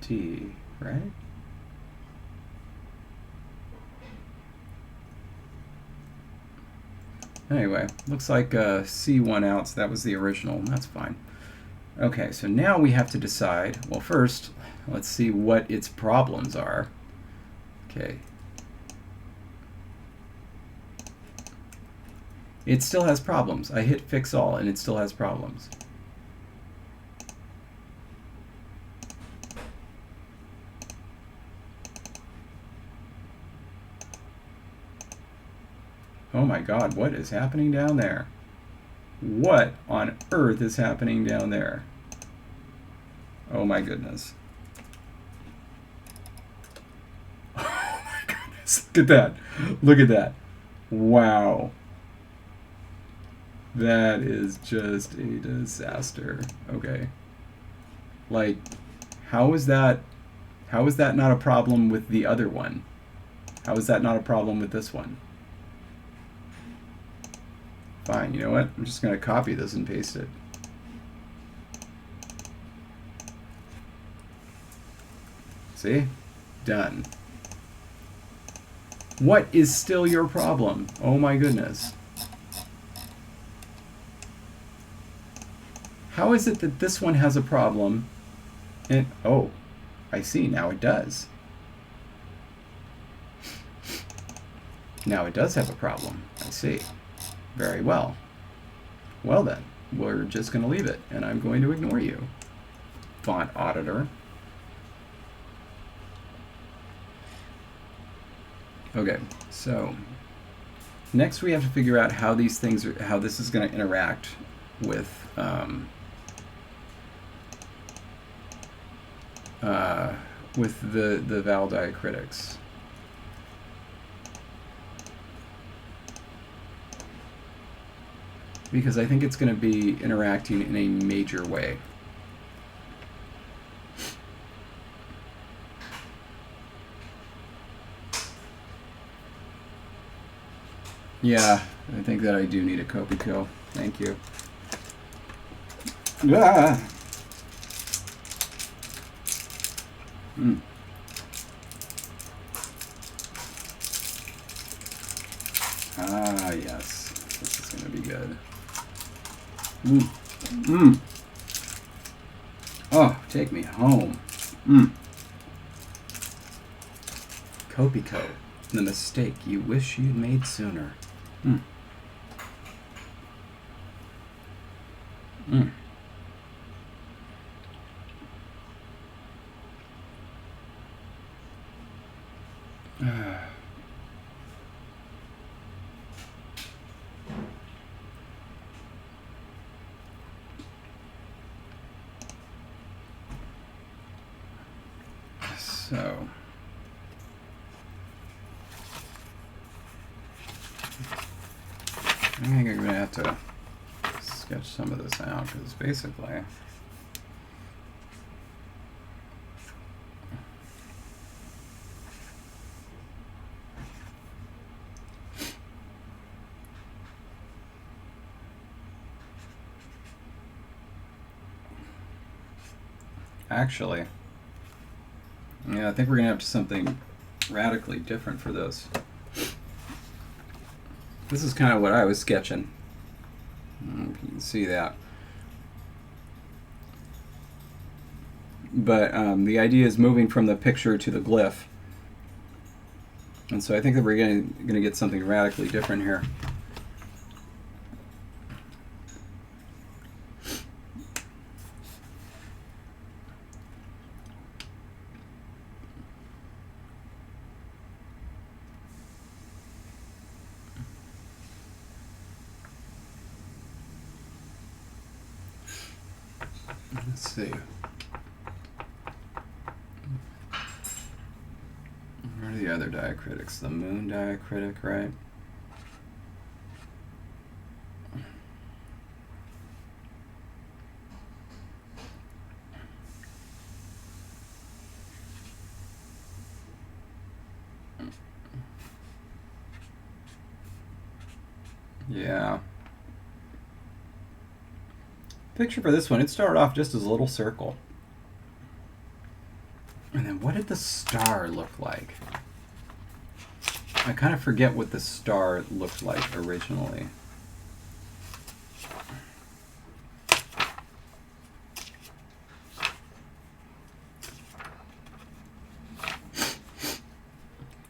T, right? Anyway, looks like C won out, so that was the original. That's fine. Okay, so now we have to decide, well, first, let's see what its problems are. Okay. It still has problems. I hit fix all, and it still has problems. Oh my God, what is happening down there? What on earth is happening down there? Oh my goodness. Oh my goodness. Look at that. Look at that. Wow. That is just a disaster. Okay. Like, how is that not a problem with the other one? How is that not a problem with this one? Fine, you know what? I'm just going to copy this and paste it. See? Done. What is still your problem? Oh my goodness. How is it that this one has a problem and, oh, I see, now it does. Now it does have a problem. I see. Very well. Well then, we're just going to leave it, and I'm going to ignore you, font auditor. Okay, so next we have to figure out how these things are, how this is going to interact with the val diacritics. Because I think it's going to be interacting in a major way. Yeah, I think that I do need a copy kill. Thank you. Ah! Mm. Ah, yes. This is going to be good. Mm. Mm. Oh, take me home. Mm. Kopiko, the mistake you wish you'd made sooner. Mm. Mm. So, I think I'm going to have to sketch some of this out because basically actually, yeah, I think we're going to have something radically different for this. This is kind of what I was sketching. You can see that. But the idea is moving from the picture to the glyph. And so I think that we're going to get something radically different here. Let's see. Where are the other diacritics? The moon diacritic, right? Yeah. Picture for this one, it started off just as a little circle. And then what did the star look like? I kind of forget what the star looked like originally.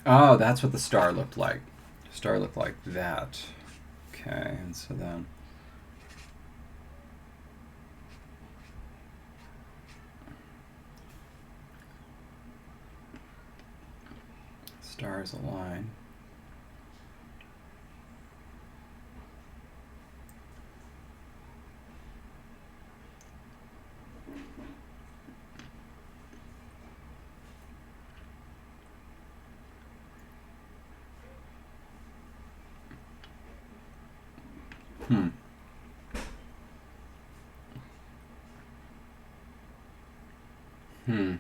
Oh, that's what the star looked like. The star looked like that. Okay, and so then star is a line. Hmm. Hmm.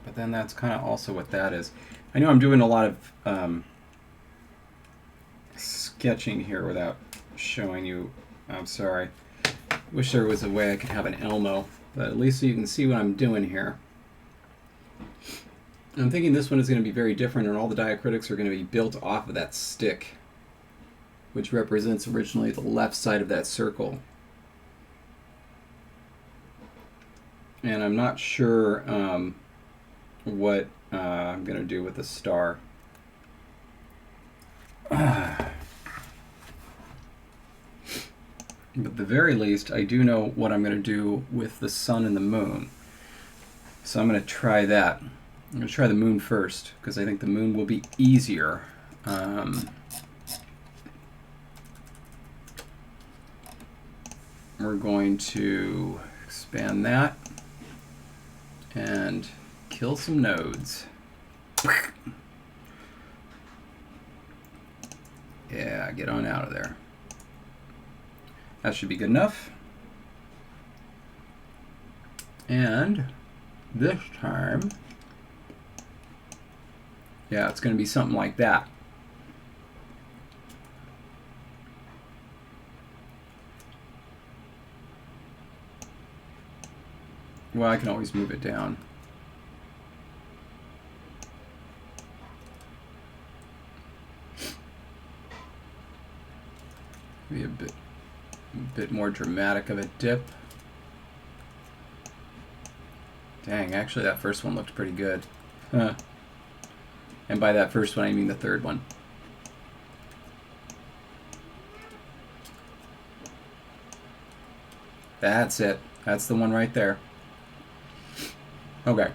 But then that's kind of also what that is. I know I'm doing a lot of sketching here without showing you. I'm sorry. Wish there was a way I could have an Elmo, but at least so you can see what I'm doing here. I'm thinking this one is going to be very different, and all the diacritics are going to be built off of that stick, which represents originally the left side of that circle. And I'm not sure what I'm going to do with the star. But at the very least, I do know what I'm going to do with the sun and the moon. So I'm going to try that. I'm going to try the moon first, because I think the moon will be easier. We're going to expand that and kill some nodes. Yeah, get on out of there. That should be good enough. And this time, yeah, it's going to be something like that. Well, I can always move it down. Be a bit more dramatic of a dip. Dang, actually that first one looked pretty good. Huh. And by that first one, I mean the third one. That's it. That's the one right there. Okay.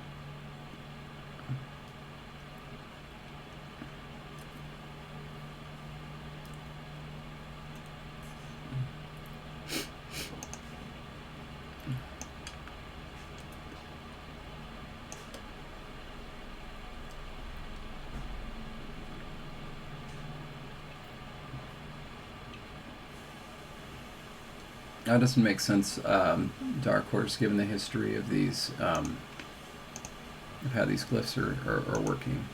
That doesn't make sense, Dark Horse, given the history of these, of how these glyphs are working.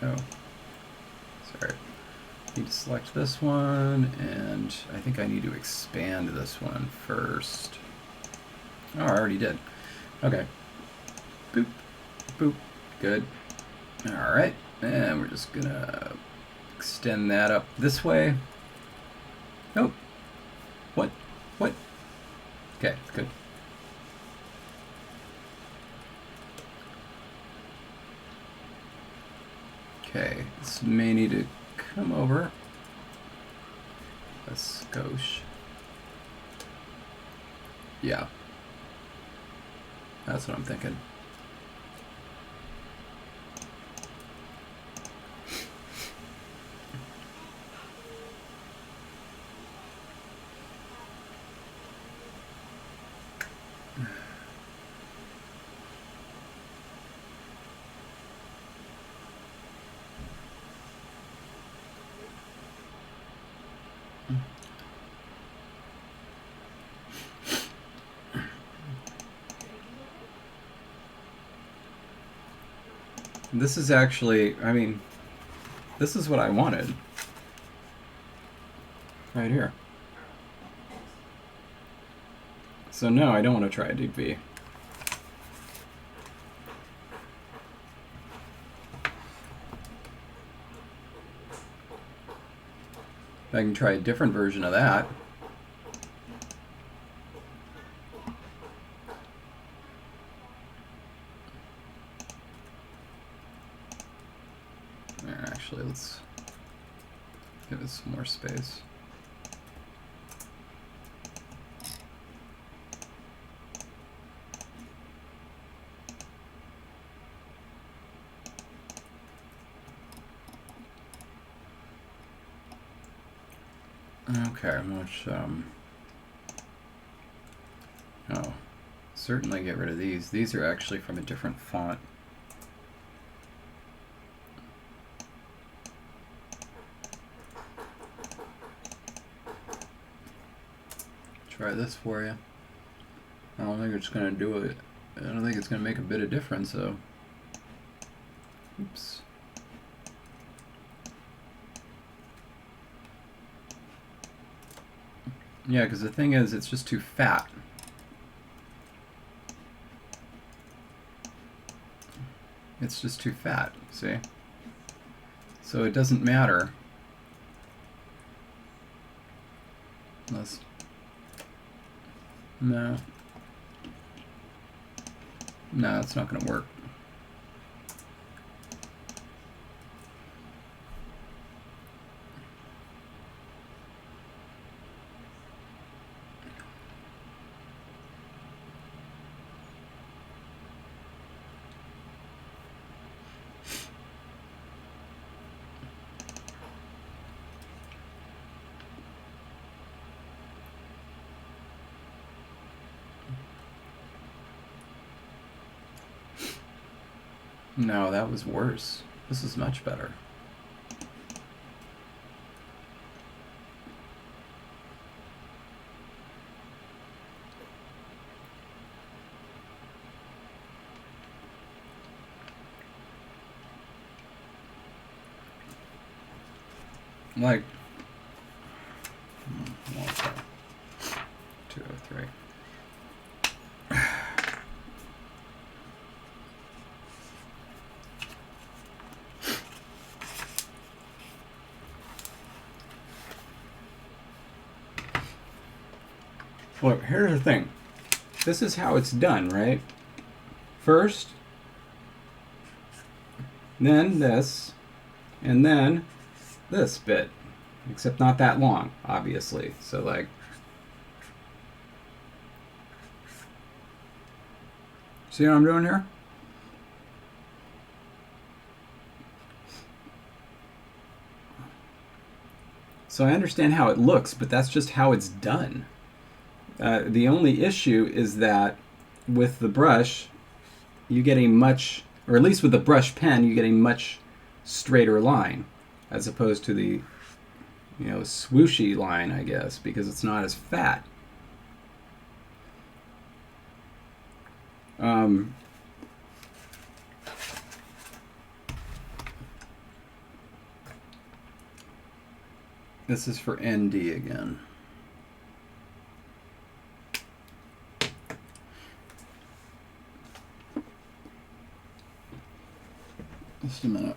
Oh, sorry. Need to select this one, and I think I need to expand this one first. Oh, I already did. Okay. Boop, boop, good. All right, and we're just gonna extend that up this way. Nope. What? What? Okay, good. Okay, this may need to come over a skosh. Yeah. That's what I'm thinking. This is actually, I mean, this is what I wanted. Right here. So no, I don't want to try a deep V. I can try a different version of that. Actually, let's give it some more space. Okay, which, oh, certainly get rid of these. These are actually from a different font. Try this for you. I don't think it's going to do it. I don't think it's going to make a bit of difference, though. Oops. Yeah, because the thing is, it's just too fat. It's just too fat, see? So it doesn't matter. Unless... No. No, it's not going to work. No, that was worse. This is much better. Like, 203. Look, here's the thing. This is how it's done, right? First, then this, and then this bit. Except not that long, obviously. So, like... See what I'm doing here? So I understand how it looks, but that's just how it's done. The only issue is that with the brush, you get a much, or at least with the brush pen, you get a much straighter line, as opposed to the, you know, swooshy line, I guess, because it's not as fat. This is for ND again. Just a minute.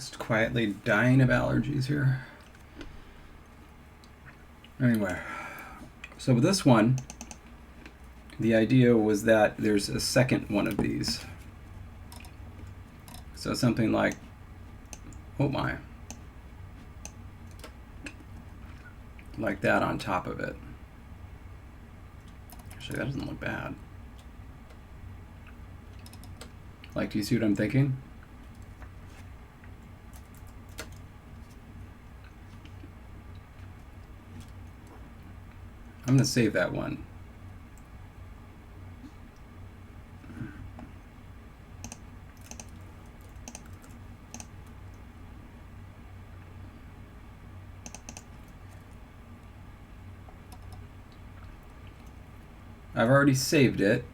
Just quietly dying of allergies here. Anyway, so with this one, the idea was that there's a second one of these. So something like, oh my, like that on top of it. Actually, that doesn't look bad. Like, do you see what I'm thinking? I'm gonna save that one. I've already saved it.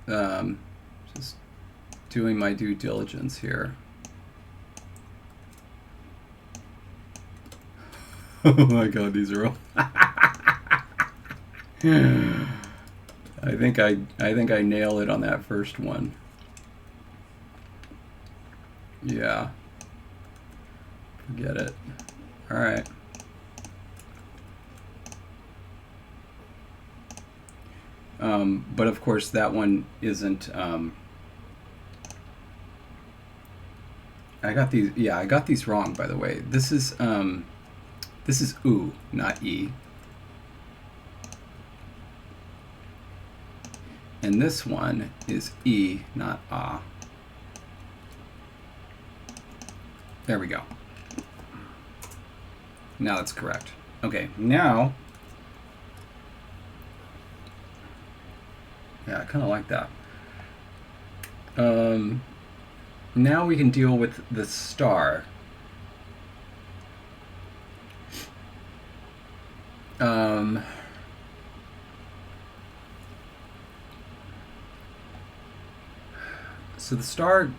Just doing my due diligence here. Oh my god, these are all I think I nail it on that first one. Yeah. Forget it. All right. But of course that one isn't, I got these wrong, by the way. This is oo, not e. And this one is e, not ah. There we go. Now that's correct. Okay, now, yeah, I kind of like that. Now we can deal with the star. So the star,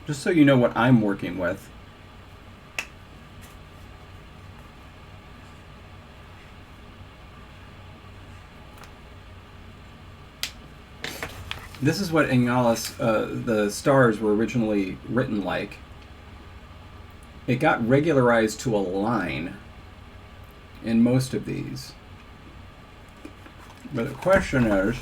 just so you know what I'm working with, this is what Ingales, the stars were originally written like. It got regularized to a line in most of these. But the question is,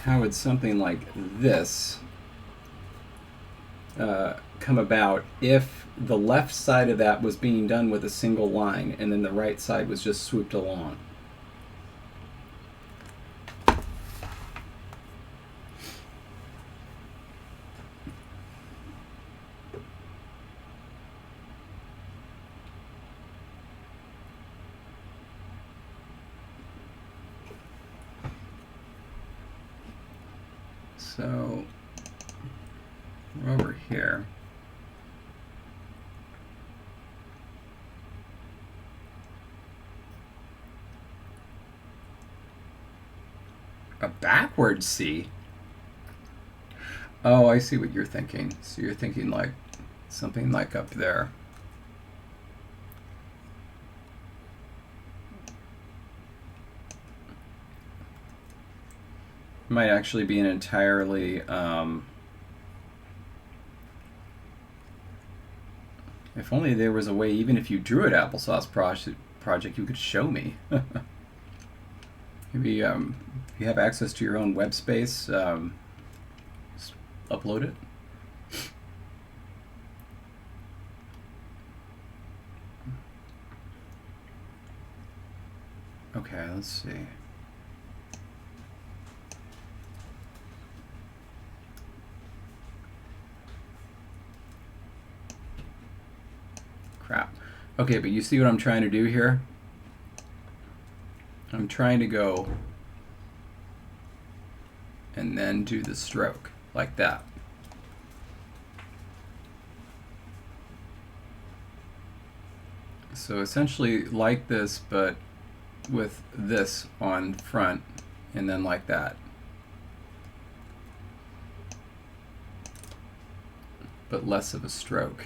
how would something like this come about if the left side of that was being done with a single line and then the right side was just swooped along? So we're over here. A backwards C? Oh, I see what you're thinking. So you're thinking like something like up there. Might actually be an entirely, if only there was a way, even if you drew an applesauce project, you could show me. Maybe if you have access to your own web space, just upload it. Okay, let's see. Crap. Okay, but you see what I'm trying to do here? I'm trying to go and then do the stroke like that. So essentially like this, but with this on front and then like that. But less of a stroke.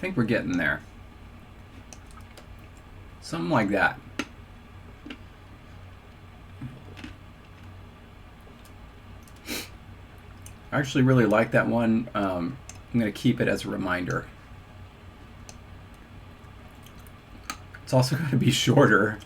think we're getting there. Something like that. I actually really like that one. I'm going to keep it as a reminder. It's also going to be shorter.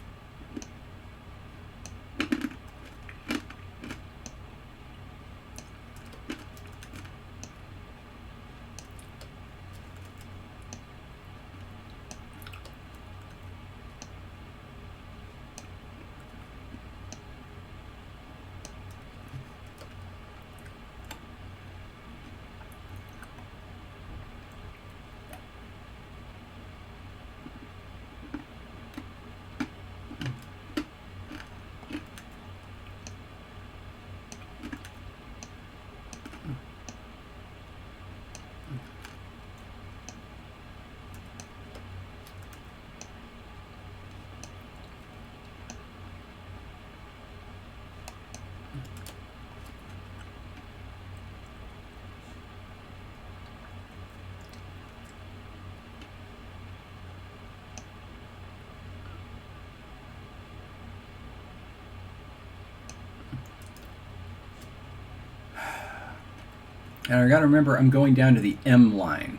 And I got to remember, I'm going down to the M line,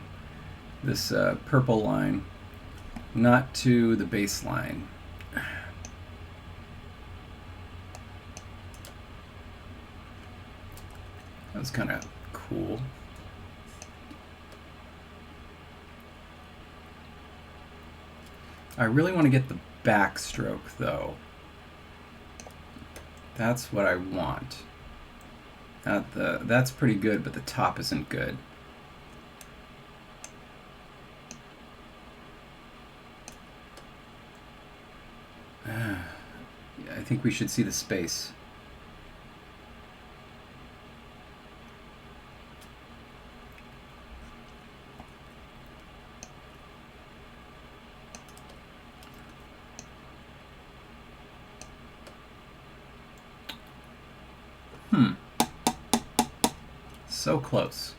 this purple line, not to the base line. That's kind of cool. I really want to get the backstroke, though. That's what I want. That's pretty good, but the top isn't good. I think we should see the space. So close.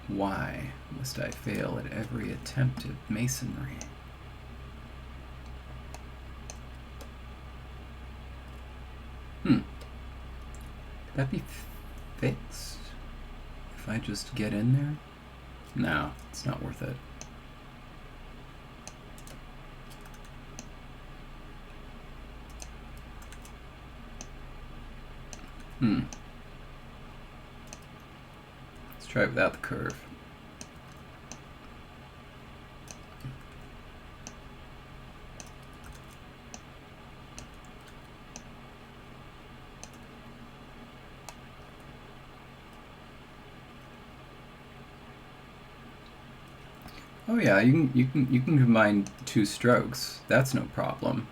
Why must I fail at every attempt at masonry? Could that be fixed? If I just get in there? No, it's not worth it. Let's try it without the curve. Oh yeah, you can combine two strokes. That's no problem.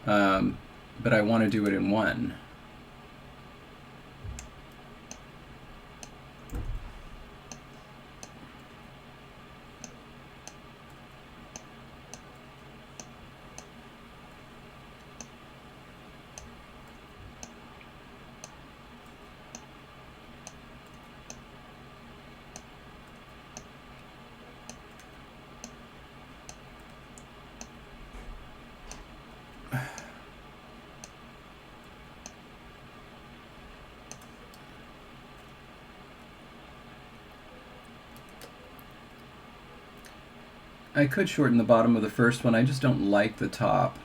But I want to do it in one. I could shorten the bottom of the first one. I just don't like the top.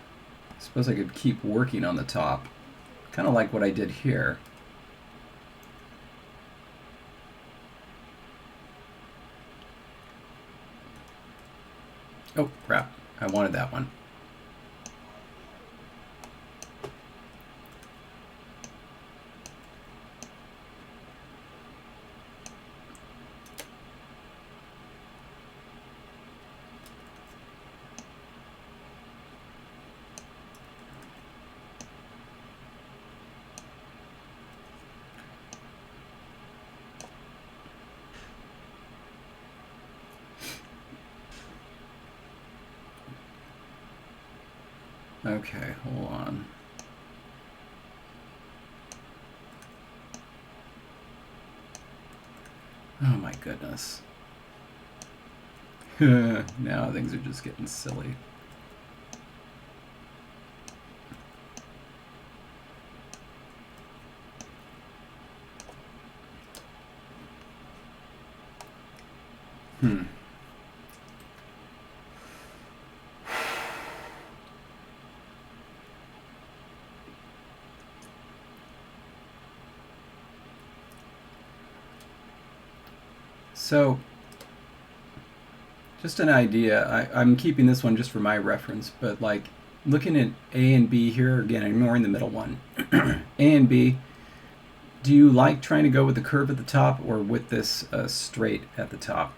I suppose I could keep working on the top. Kind of like what I did here. Oh, crap. I wanted that one. Okay, hold on. Oh my goodness. Now things are just getting silly. So, just an idea. I'm keeping this one just for my reference, but like looking at A and B here, again, ignoring the middle one. A and B, do you like trying to go with the curve at the top or with this straight at the top?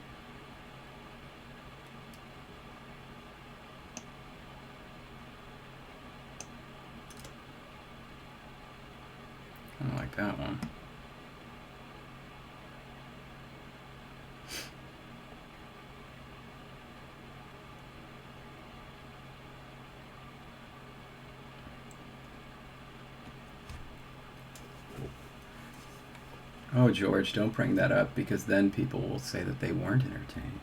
I don't like that one. Oh, George, don't bring that up because then people will say that they weren't entertained.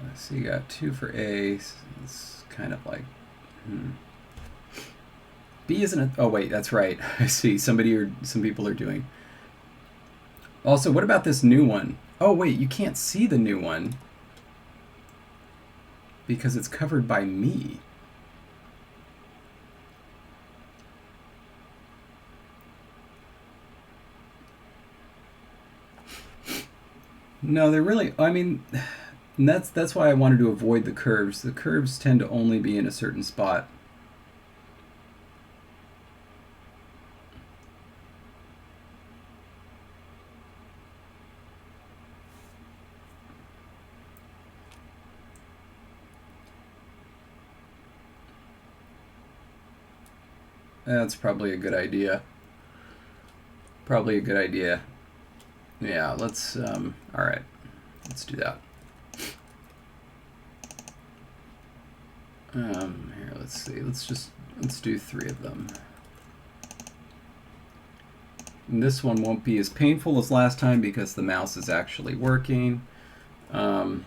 Let's see, you got 2 for A. It's kind of like, B isn't a, oh wait, that's right. I see, some people are doing. Also, what about this new one? Oh wait, you can't see the new one because it's covered by me. No, they're really, I mean, that's why I wanted to avoid the curves. The curves tend to only be in a certain spot. That's probably a good idea. Probably a good idea. Yeah, let's, all right, let's do that. Here, let's see, let's do 3 of them. And this one won't be as painful as last time because the mouse is actually working. Jeez.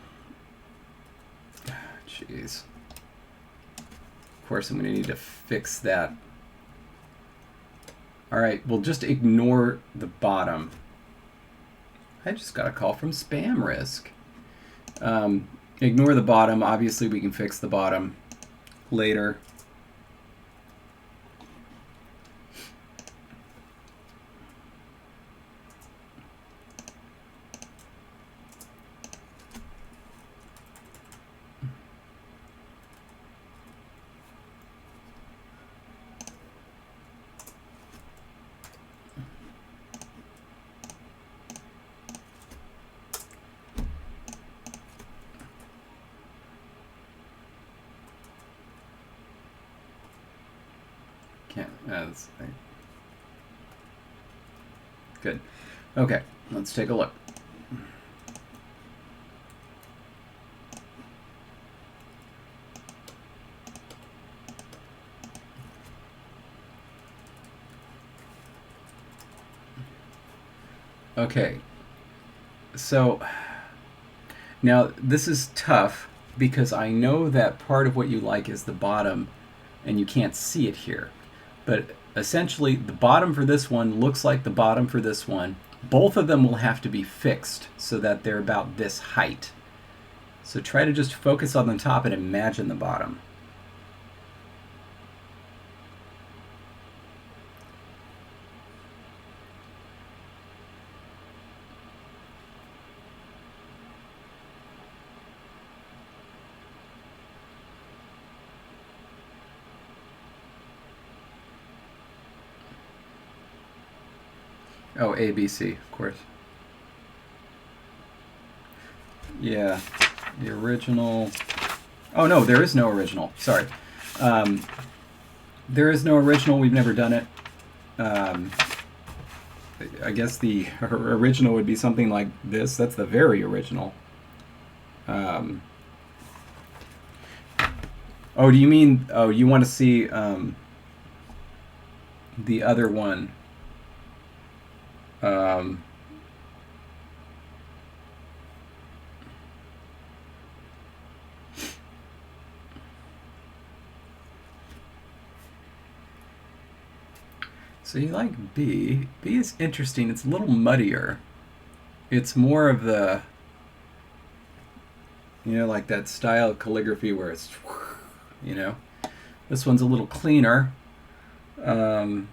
Of course, I'm going to need to fix that. All right, we'll just ignore the bottom. I just got a call from Spam Risk. Ignore the bottom. Obviously, we can fix the bottom later. Good. Okay, let's take a look. Okay, so now this is tough because I know that part of what you like is the bottom and you can't see it here. But essentially, the bottom for this one looks like the bottom for this one. Both of them will have to be fixed so that they're about this height. So try to just focus on the top and imagine the bottom. Oh, ABC, of course. Yeah, the original. Oh no, there is no original. Sorry. There is no original. We've never done it. I guess the original would be something like this. That's the very original. Oh, do you mean? Oh, you want to see the other one? Um, so you like B? B is interesting. It's a little muddier. It's more of the, like that style of calligraphy where it's, you know. This one's a little cleaner. Um,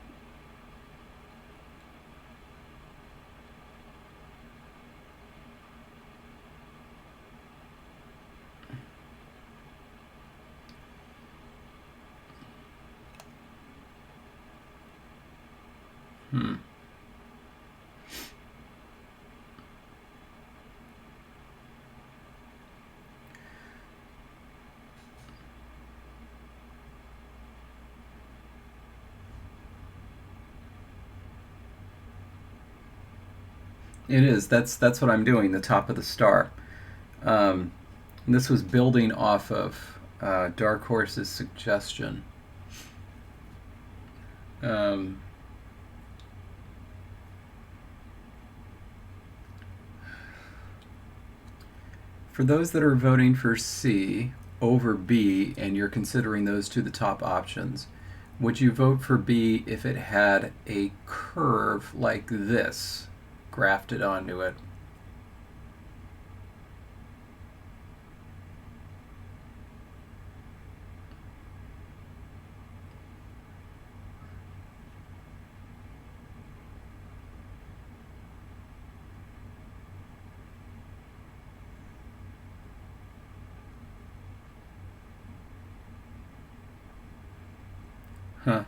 hmm. It is. That's what I'm doing. The top of the star. Um, this was building off of Dark Horse's suggestion. Um, for those that are voting for C over B, and you're considering those two the top options, would you vote for B if it had a curve like this grafted onto it? Huh.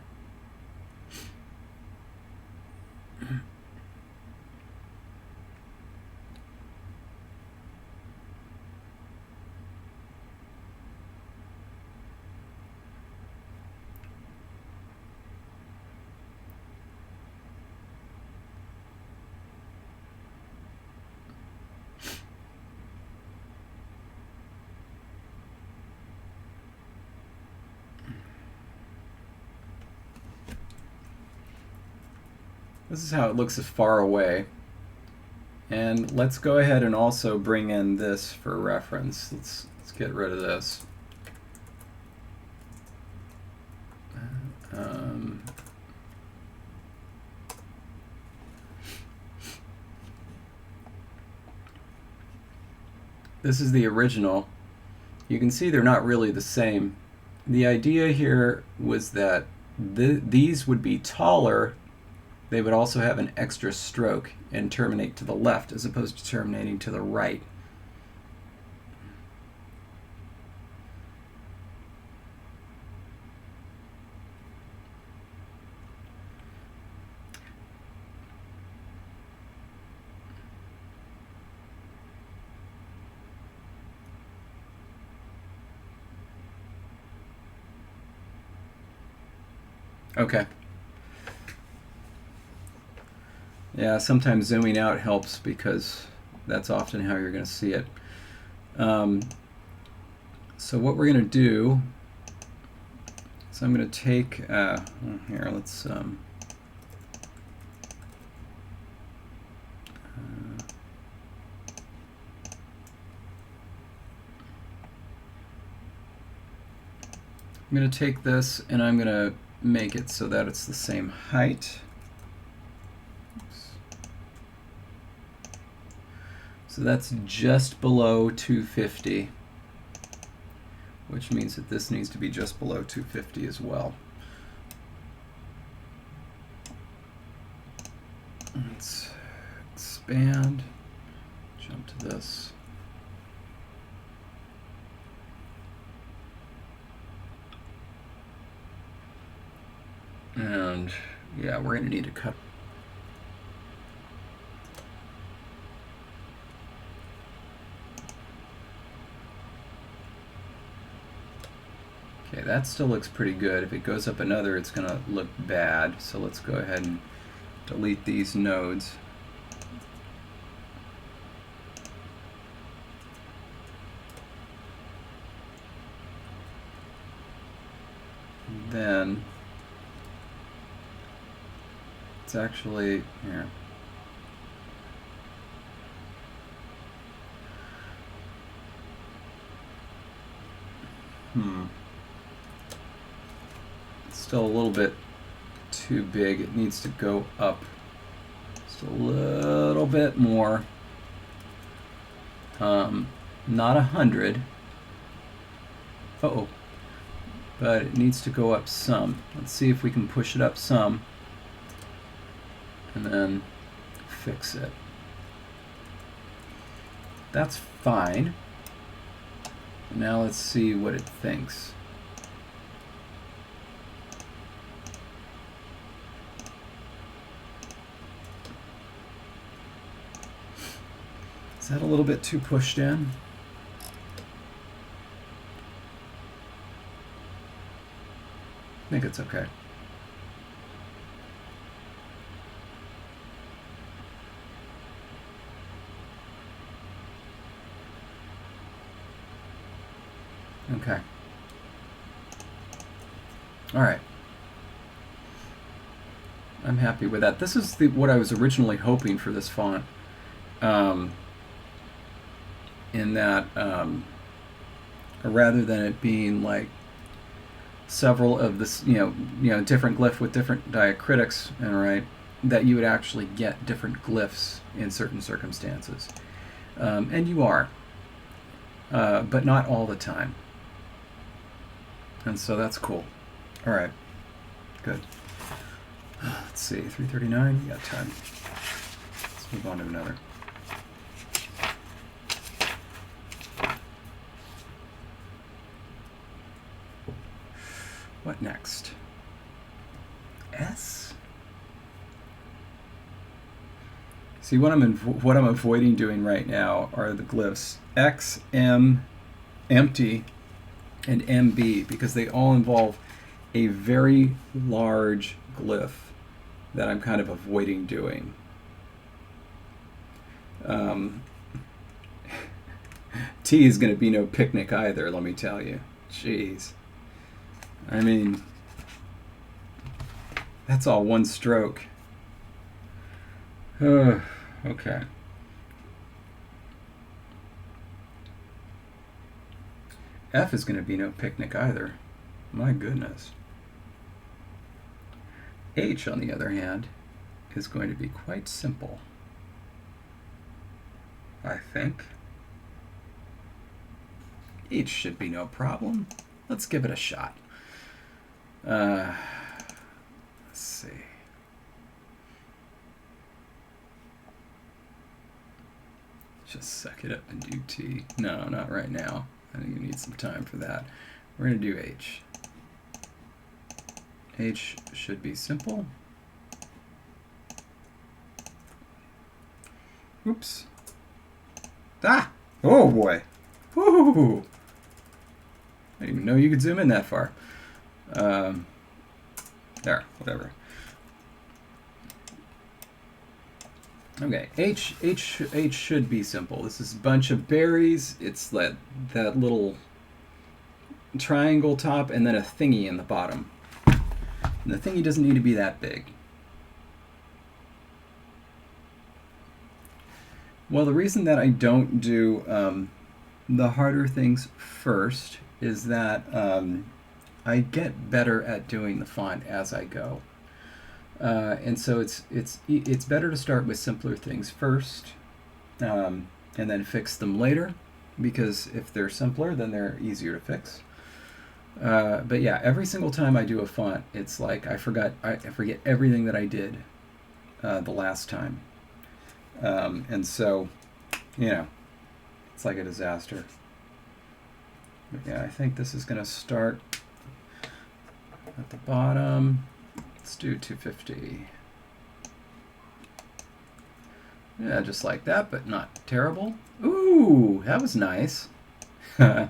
This is how it looks as far away. And let's go ahead and also bring in this for reference. Let's get rid of this. This is the original. You can see they're not really the same. The idea here was that these would be taller. They would also have an extra stroke and terminate to the left as opposed to terminating to the right. Okay. Yeah, sometimes zooming out helps because that's often how you're going to see it. So what we're going to do, so I'm going to take, here, let's, I'm going to take this and I'm going to make it so that it's the same height. So that's just below 250, which means that this needs to be just below 250 as well. Let's expand, jump to this. And yeah, we're going to need to cut. Okay, that still looks pretty good. If it goes up another, it's going to look bad. So let's go ahead and delete these nodes. then it's actually here. It's still a little bit too big. It needs to go up just a little bit more. Not 100. Uh-oh. But it needs to go up some. Let's see if we can push it up some and then fix it. That's fine. Now let's see what it thinks. Is that a little bit too pushed in? I think it's okay. Okay. All right. I'm happy with that. This is what I was originally hoping for this font. In that, rather than it being like several of this, different glyph with different diacritics, and right, that you would actually get different glyphs in certain circumstances, and you are, but not all the time. And so that's cool. All right, good. Let's see, 3:39. We got time. Let's move on to another. What next? S? See, what I'm avoiding doing right now are the glyphs X, M, empty, and MB, because they all involve a very large glyph that I'm kind of avoiding doing. T is going to be no picnic either, let me tell you. Jeez. I mean, that's all one stroke. Okay. F is going to be no picnic either. My goodness. H, on the other hand, is going to be quite simple, I think. H should be no problem. Let's give it a shot. Let's see. Just suck it up and do T. No, not right now. I think you need some time for that. We're going to do H. H should be simple. Oops. Ah! Oh boy. Woo! I didn't even know you could zoom in that far. There, whatever. Okay, H should be simple. This is a bunch of berries. It's that little triangle top and then a thingy in the bottom. And the thingy doesn't need to be that big. Well, the reason that I don't do the harder things first is that I get better at doing the font as I go. And so it's better to start with simpler things first and then fix them later, because if they're simpler, then they're easier to fix. But yeah, every single time I do a font, it's like I forget everything that I did the last time. And so, it's like a disaster. But yeah, I think this is going to start at the bottom. Let's do 250. Yeah, just like that, but not terrible. Ooh, that was nice. The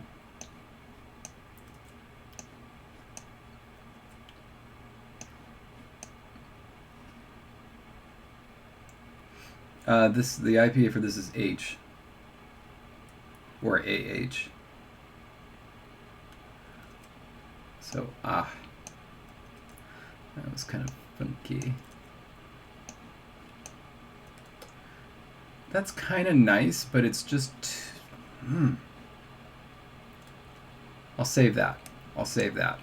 IPA for this is H or AH. So That was kind of funky. That's kind of nice, but it's just... I'll save that. I'll save that.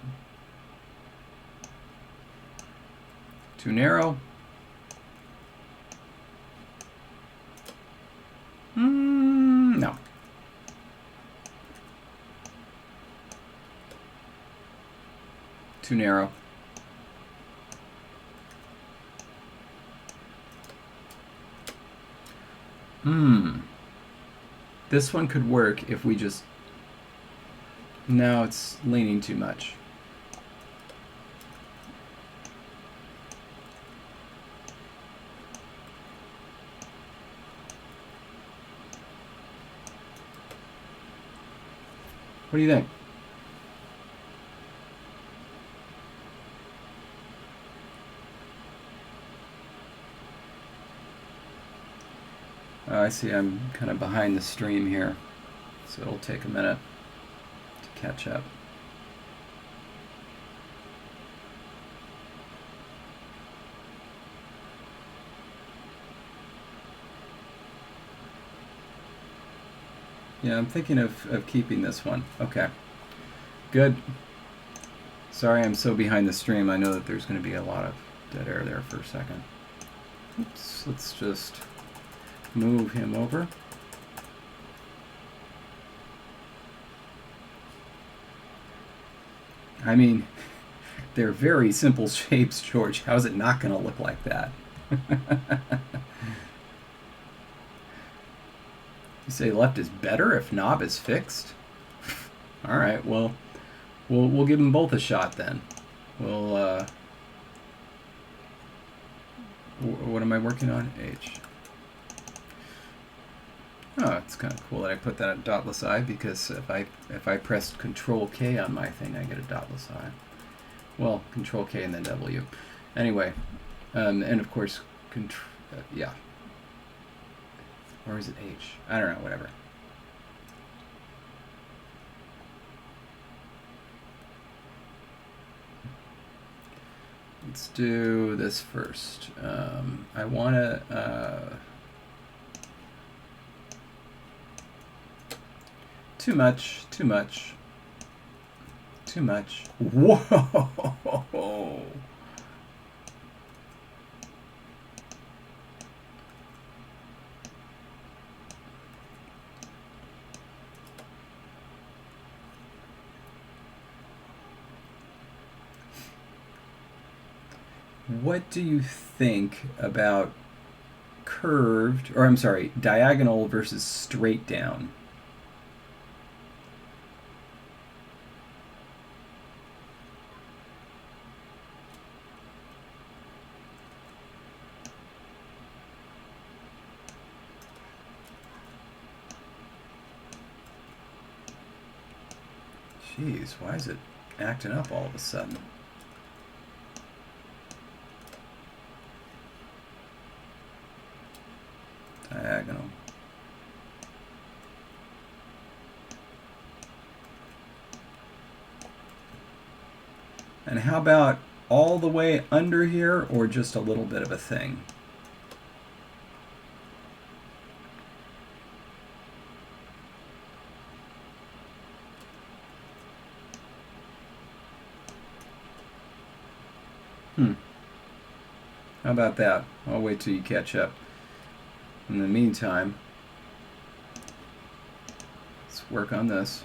Too narrow. No. Too narrow. This one could work if we just... No, it's leaning too much. What do you think? I see I'm kind of behind the stream here, so it'll take a minute to catch up. Yeah, I'm thinking of keeping this one. Okay, good. Sorry I'm so behind the stream. I know that there's going to be a lot of dead air there for a second. Oops, let's just move him over. I mean, they're very simple shapes, George. How is it not going to look like that? You say left is better if knob is fixed? All right, well, we'll give them both a shot then. We'll, what am I working on? H. Oh, it's kind of cool that I put that at dotless I, because if I pressed Control K on my thing, I get a dotless I. Well, Control K and then W. Anyway, and of course, yeah. Or is it H? I don't know, whatever. Let's do this first. I want to... Too much, too much, too much. Whoa! What do you think about curved, or I'm sorry, diagonal versus straight down? Jeez, why is it acting up all of a sudden? Diagonal. And how about all the way under here, or just a little bit of a thing? How about that? I'll wait till you catch up. In the meantime, let's work on this.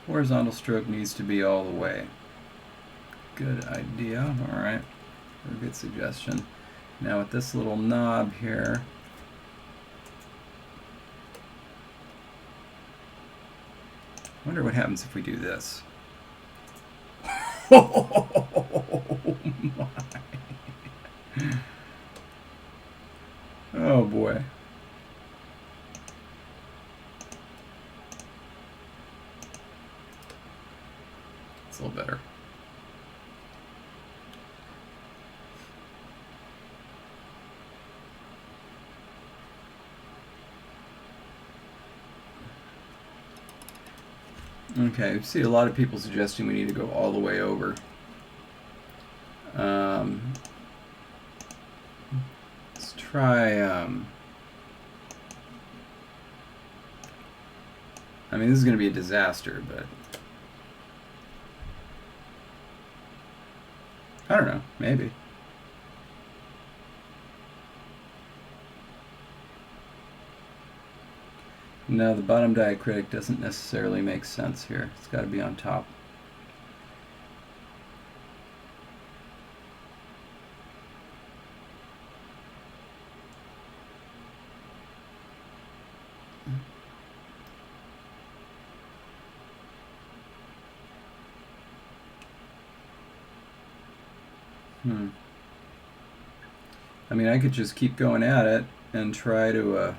Horizontal stroke needs to be all the way. Good idea. All right. Very good suggestion. Now with this little knob here, I wonder what happens if we do this. Oh my. boy. It's a little better. Okay, I see a lot of people suggesting we need to go all the way over. Let's try, I mean, this is going to be a disaster, but I don't know, maybe. No, the bottom diacritic doesn't necessarily make sense here. It's got to be on top. I mean, I could just keep going at it and try to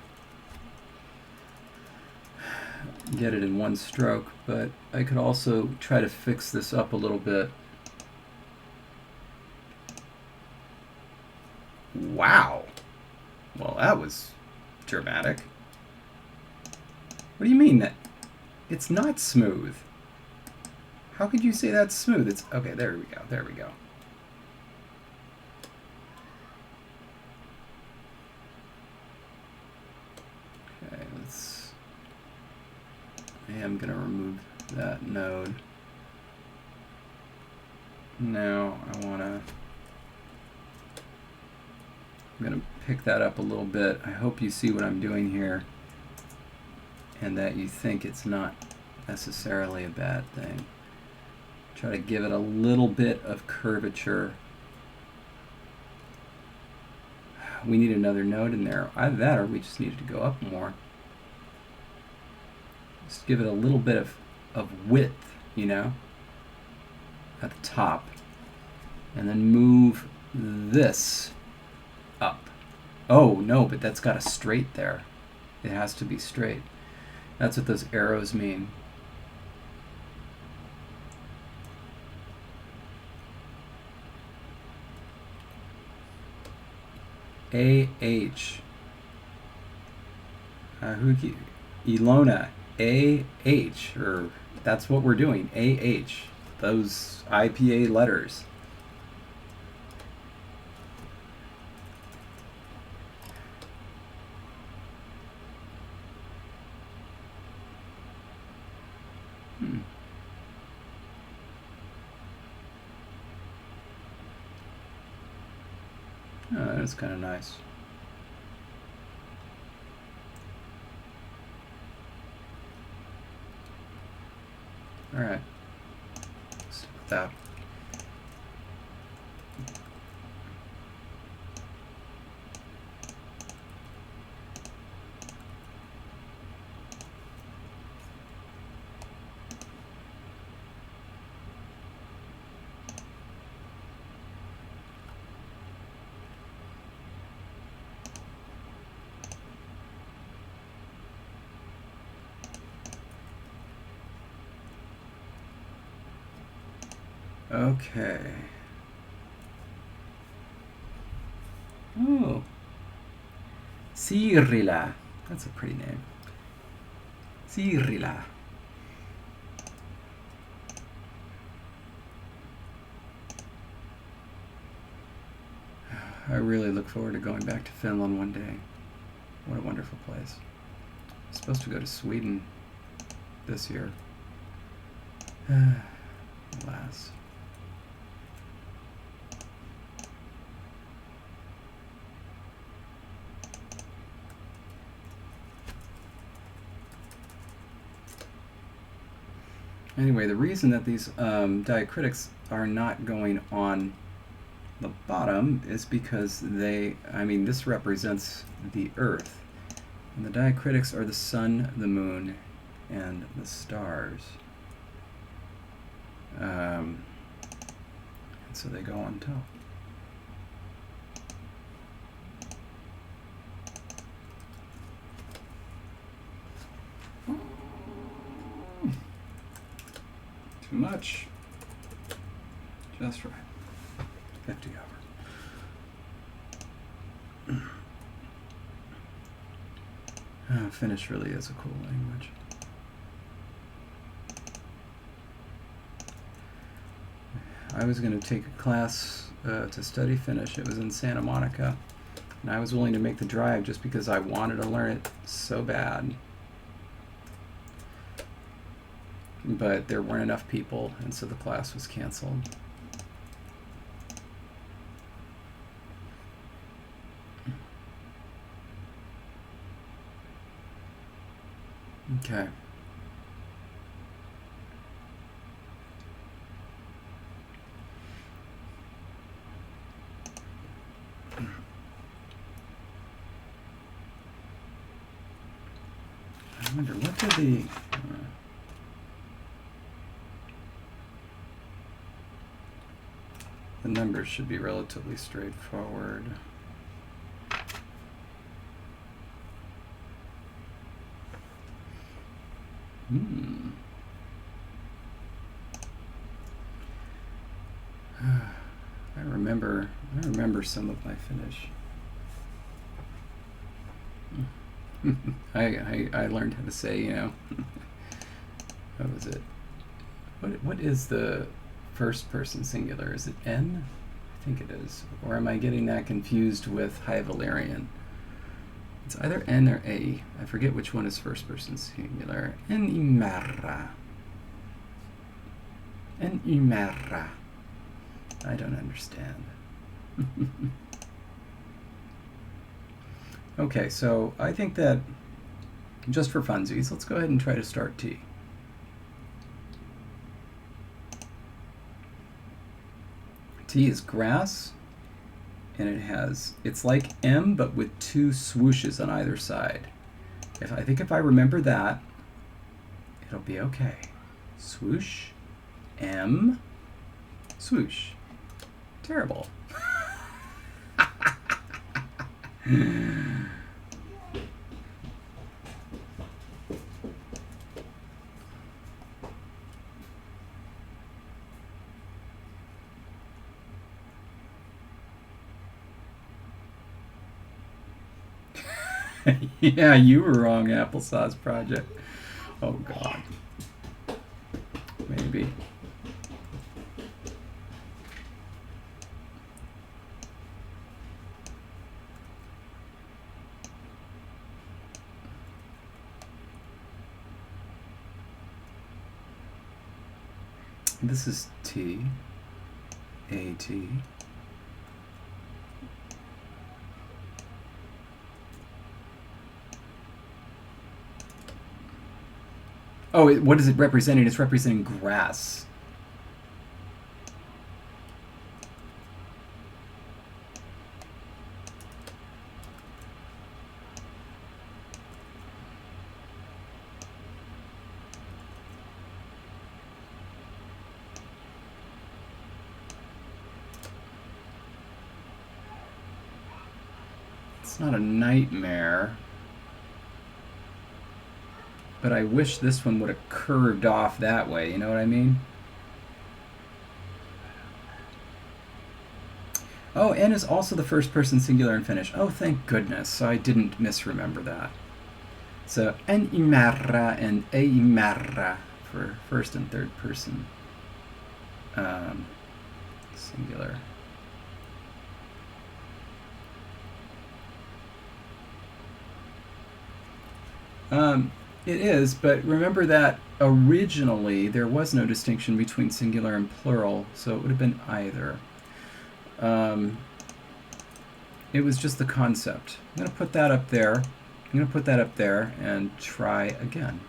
get it in one stroke, but I could also try to fix this up a little bit. Wow. Well, that was dramatic. What do you mean that it's not smooth? How could you say that's smooth? It's okay, there we go. There we go. Okay, let's I am going to remove that node. Now I'm going to pick that up a little bit. I hope you see what I'm doing here and that you think it's not necessarily a bad thing. Try to give it a little bit of curvature. We need another node in there. Either that or we just needed to go up more. Just give it a little bit of width, you know, at the top. And then move this up. Oh, no, but that's got a straight there. It has to be straight. That's what those arrows mean. A-H. Ilona. A-H. Or that's what we're doing. A-H. Those IPA letters. Oh, that's kind of nice. All right. Stick with that. Okay. Oh. Cyrilla. That's a pretty name. Cyrilla. I really look forward to going back to Finland one day. What a wonderful place. I'm supposed to go to Sweden this year. Alas. Anyway, the reason that these diacritics are not going on the bottom is because this represents the Earth. And the diacritics are the sun, the moon, and the stars. And so they go on top. Too much. Just right. 50 over. Oh, Finnish really is a cool language. I was going to take a class to study Finnish. It was in Santa Monica. And I was willing to make the drive just because I wanted to learn it so bad. But there weren't enough people, and so the class was canceled. Okay. I wonder, what did the numbers should be relatively straightforward. I remember some of my Finnish. I learned how to say, you know, what was it? What is the first person singular? Is it N? I think it is. Or am I getting that confused with High Valyrian? It's either N or A. I forget which one is first person singular. En imarra. En imarra. I don't understand. Okay, so I think that just for funsies, let's go ahead and try to start T. T is grass, and it's like M, but with two swooshes on either side. I think if I remember that, it'll be okay. Swoosh, M, swoosh. Terrible. Yeah, you were wrong, Applesauce Project. Oh, God. Maybe. This is T, A-T. Oh, what is it representing? It's representing grass. It's not a nightmare. But I wish this one would have curved off that way, you know what I mean? Oh, N is also the first person singular in Finnish. Oh, thank goodness. So I didn't misremember that. So en imarra and e imarra for first and third person singular. It is, but remember that originally there was no distinction between singular and plural, so it would have been either. It was just the concept. I'm going to put that up there. I'm going to put that up there and try again.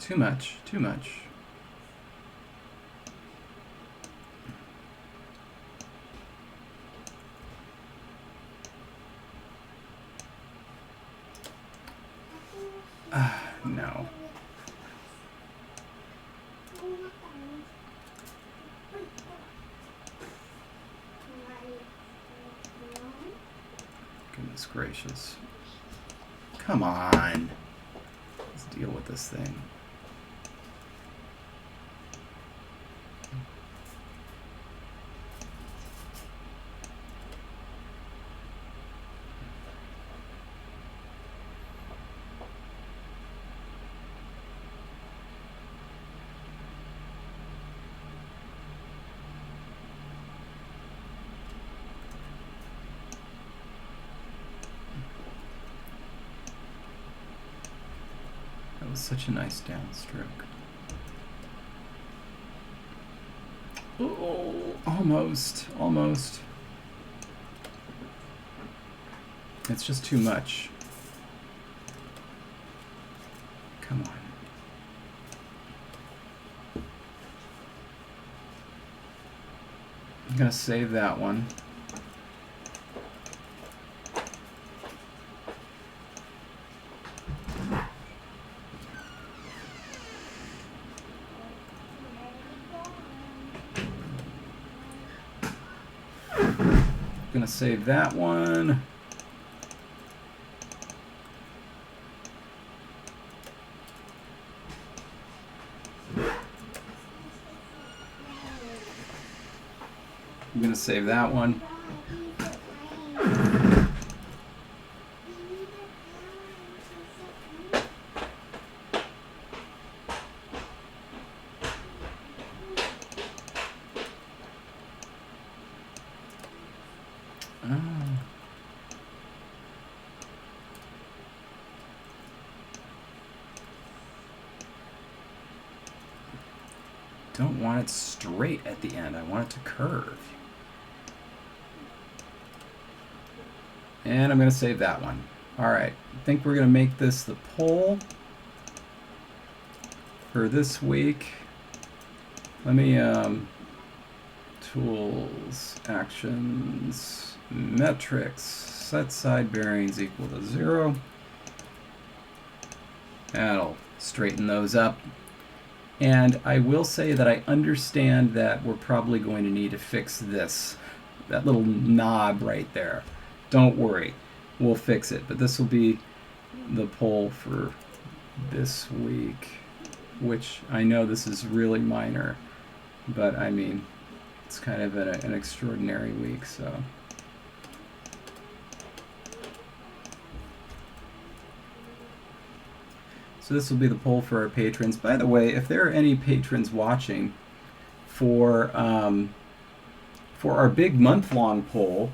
Too much, too much. No. Goodness gracious. Come on. Let's deal with this thing. That was such a nice downstroke. Oh, almost, almost. It's just too much. Come on. I'm gonna save that one. Gonna save that one. I'm gonna save that one. Don't want it straight at the end. I want it to curve. And I'm going to save that one. All right. I think we're going to make this the poll for this week. Let me, tools, actions, metrics, set side bearings equal to 0. That'll straighten those up. And I will say that I understand that we're probably going to need to fix this, that little knob right there. Don't worry, we'll fix it. But this will be the poll for this week, which I know this is really minor, but I mean, it's kind of an extraordinary week, so. So this will be the poll for our patrons. By the way, if there are any patrons watching for our big month-long poll,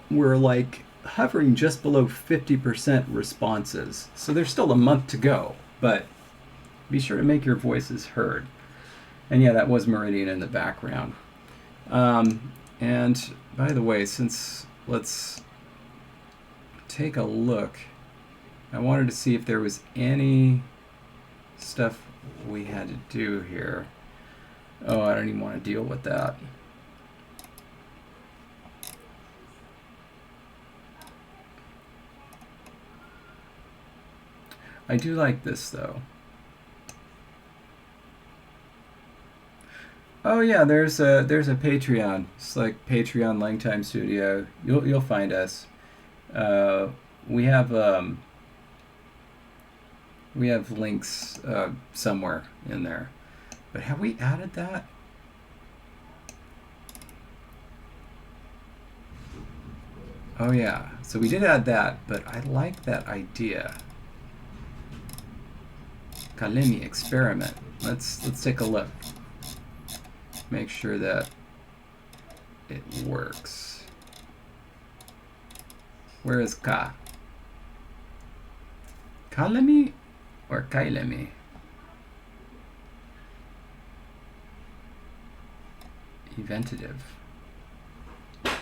we're like hovering just below 50% responses. So there's still a month to go, but be sure to make your voices heard. And yeah, that was Meridian in the background. And by the way, let's take a look. I wanted to see if there was any stuff we had to do here. Oh, I don't even want to deal with that. I do like this though. Oh yeah, there's a Patreon. It's like Patreon LangTime Studio. You'll find us. We have links somewhere in there. But have we added that? Oh yeah, so we did add that, but I like that idea. Kalemi experiment. Let's take a look. Make sure that it works. Where is Ka? Kalemi or Kailemi? Eventative. I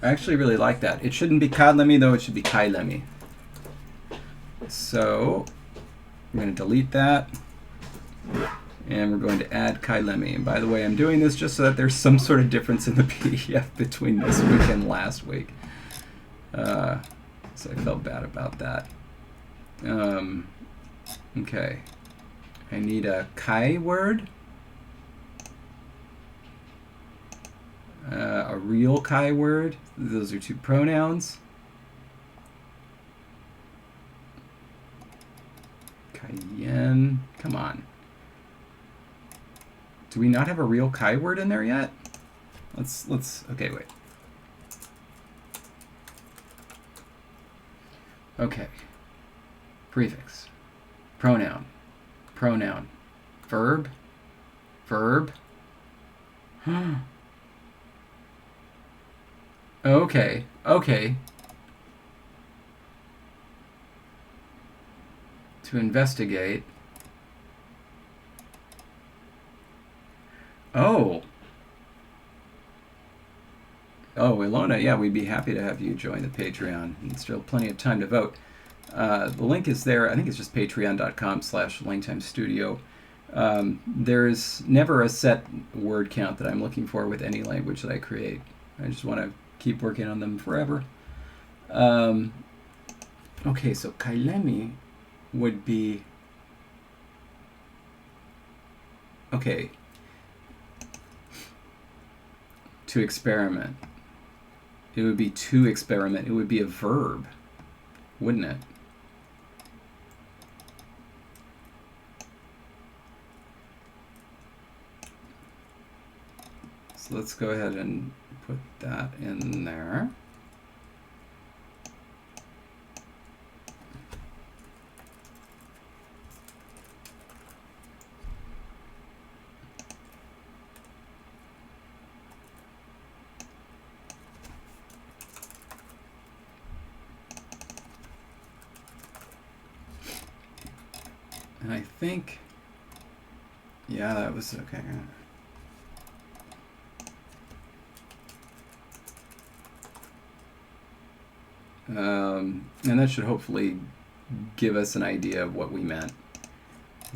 actually really like that. It shouldn't be Kalemi though, it should be Kailemi. So I'm going to delete that. And we're going to add Kailemi. And by the way, I'm doing this just so that there's some sort of difference in the PDF between this week and last week. So I felt bad about that. Okay. I need a kai word. A real kai word. Those are two pronouns. Cayenne. Come on. Do we not have a real kai word in there yet? Okay, wait. Okay. Prefix. Pronoun. Pronoun. Verb. Verb. Okay. Okay. To investigate. Oh. Oh, Ilona, yeah, we'd be happy to have you join the Patreon. And still plenty of time to vote. The link is there. I think it's just patreon.com/LangTime Studio. There's never a set word count that I'm looking for with any language that I create. I just want to keep working on them forever. Okay, so kailemi would be... Okay. To experiment. It would be to experiment. It would be a verb, wouldn't it? So let's go ahead and put that in there. And I think, yeah, that was okay. And that should hopefully give us an idea of what we meant.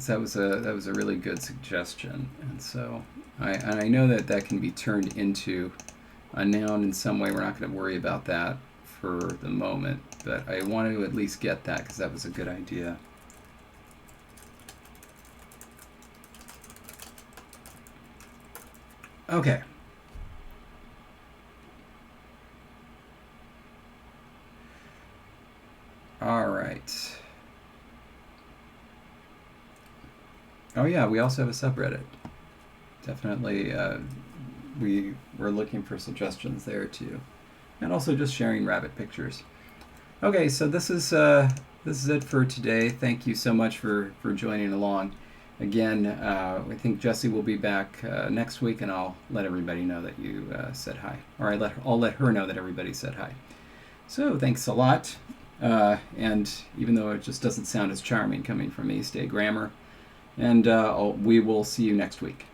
That was a really good suggestion, and so I know that can be turned into a noun in some way. We're not going to worry about that for the moment, but I wanted to at least get that because that was a good idea. Okay. All right. Oh yeah, we also have a subreddit. Definitely, we're looking for suggestions there too, and also just sharing rabbit pictures. Okay, so this is it for today. Thank you so much for joining along. Again, I think Jessie will be back next week, and I'll let everybody know that you said hi, or I'll let her know that everybody said hi. So thanks a lot, and even though it just doesn't sound as charming coming from me, stay grammar, and we will see you next week.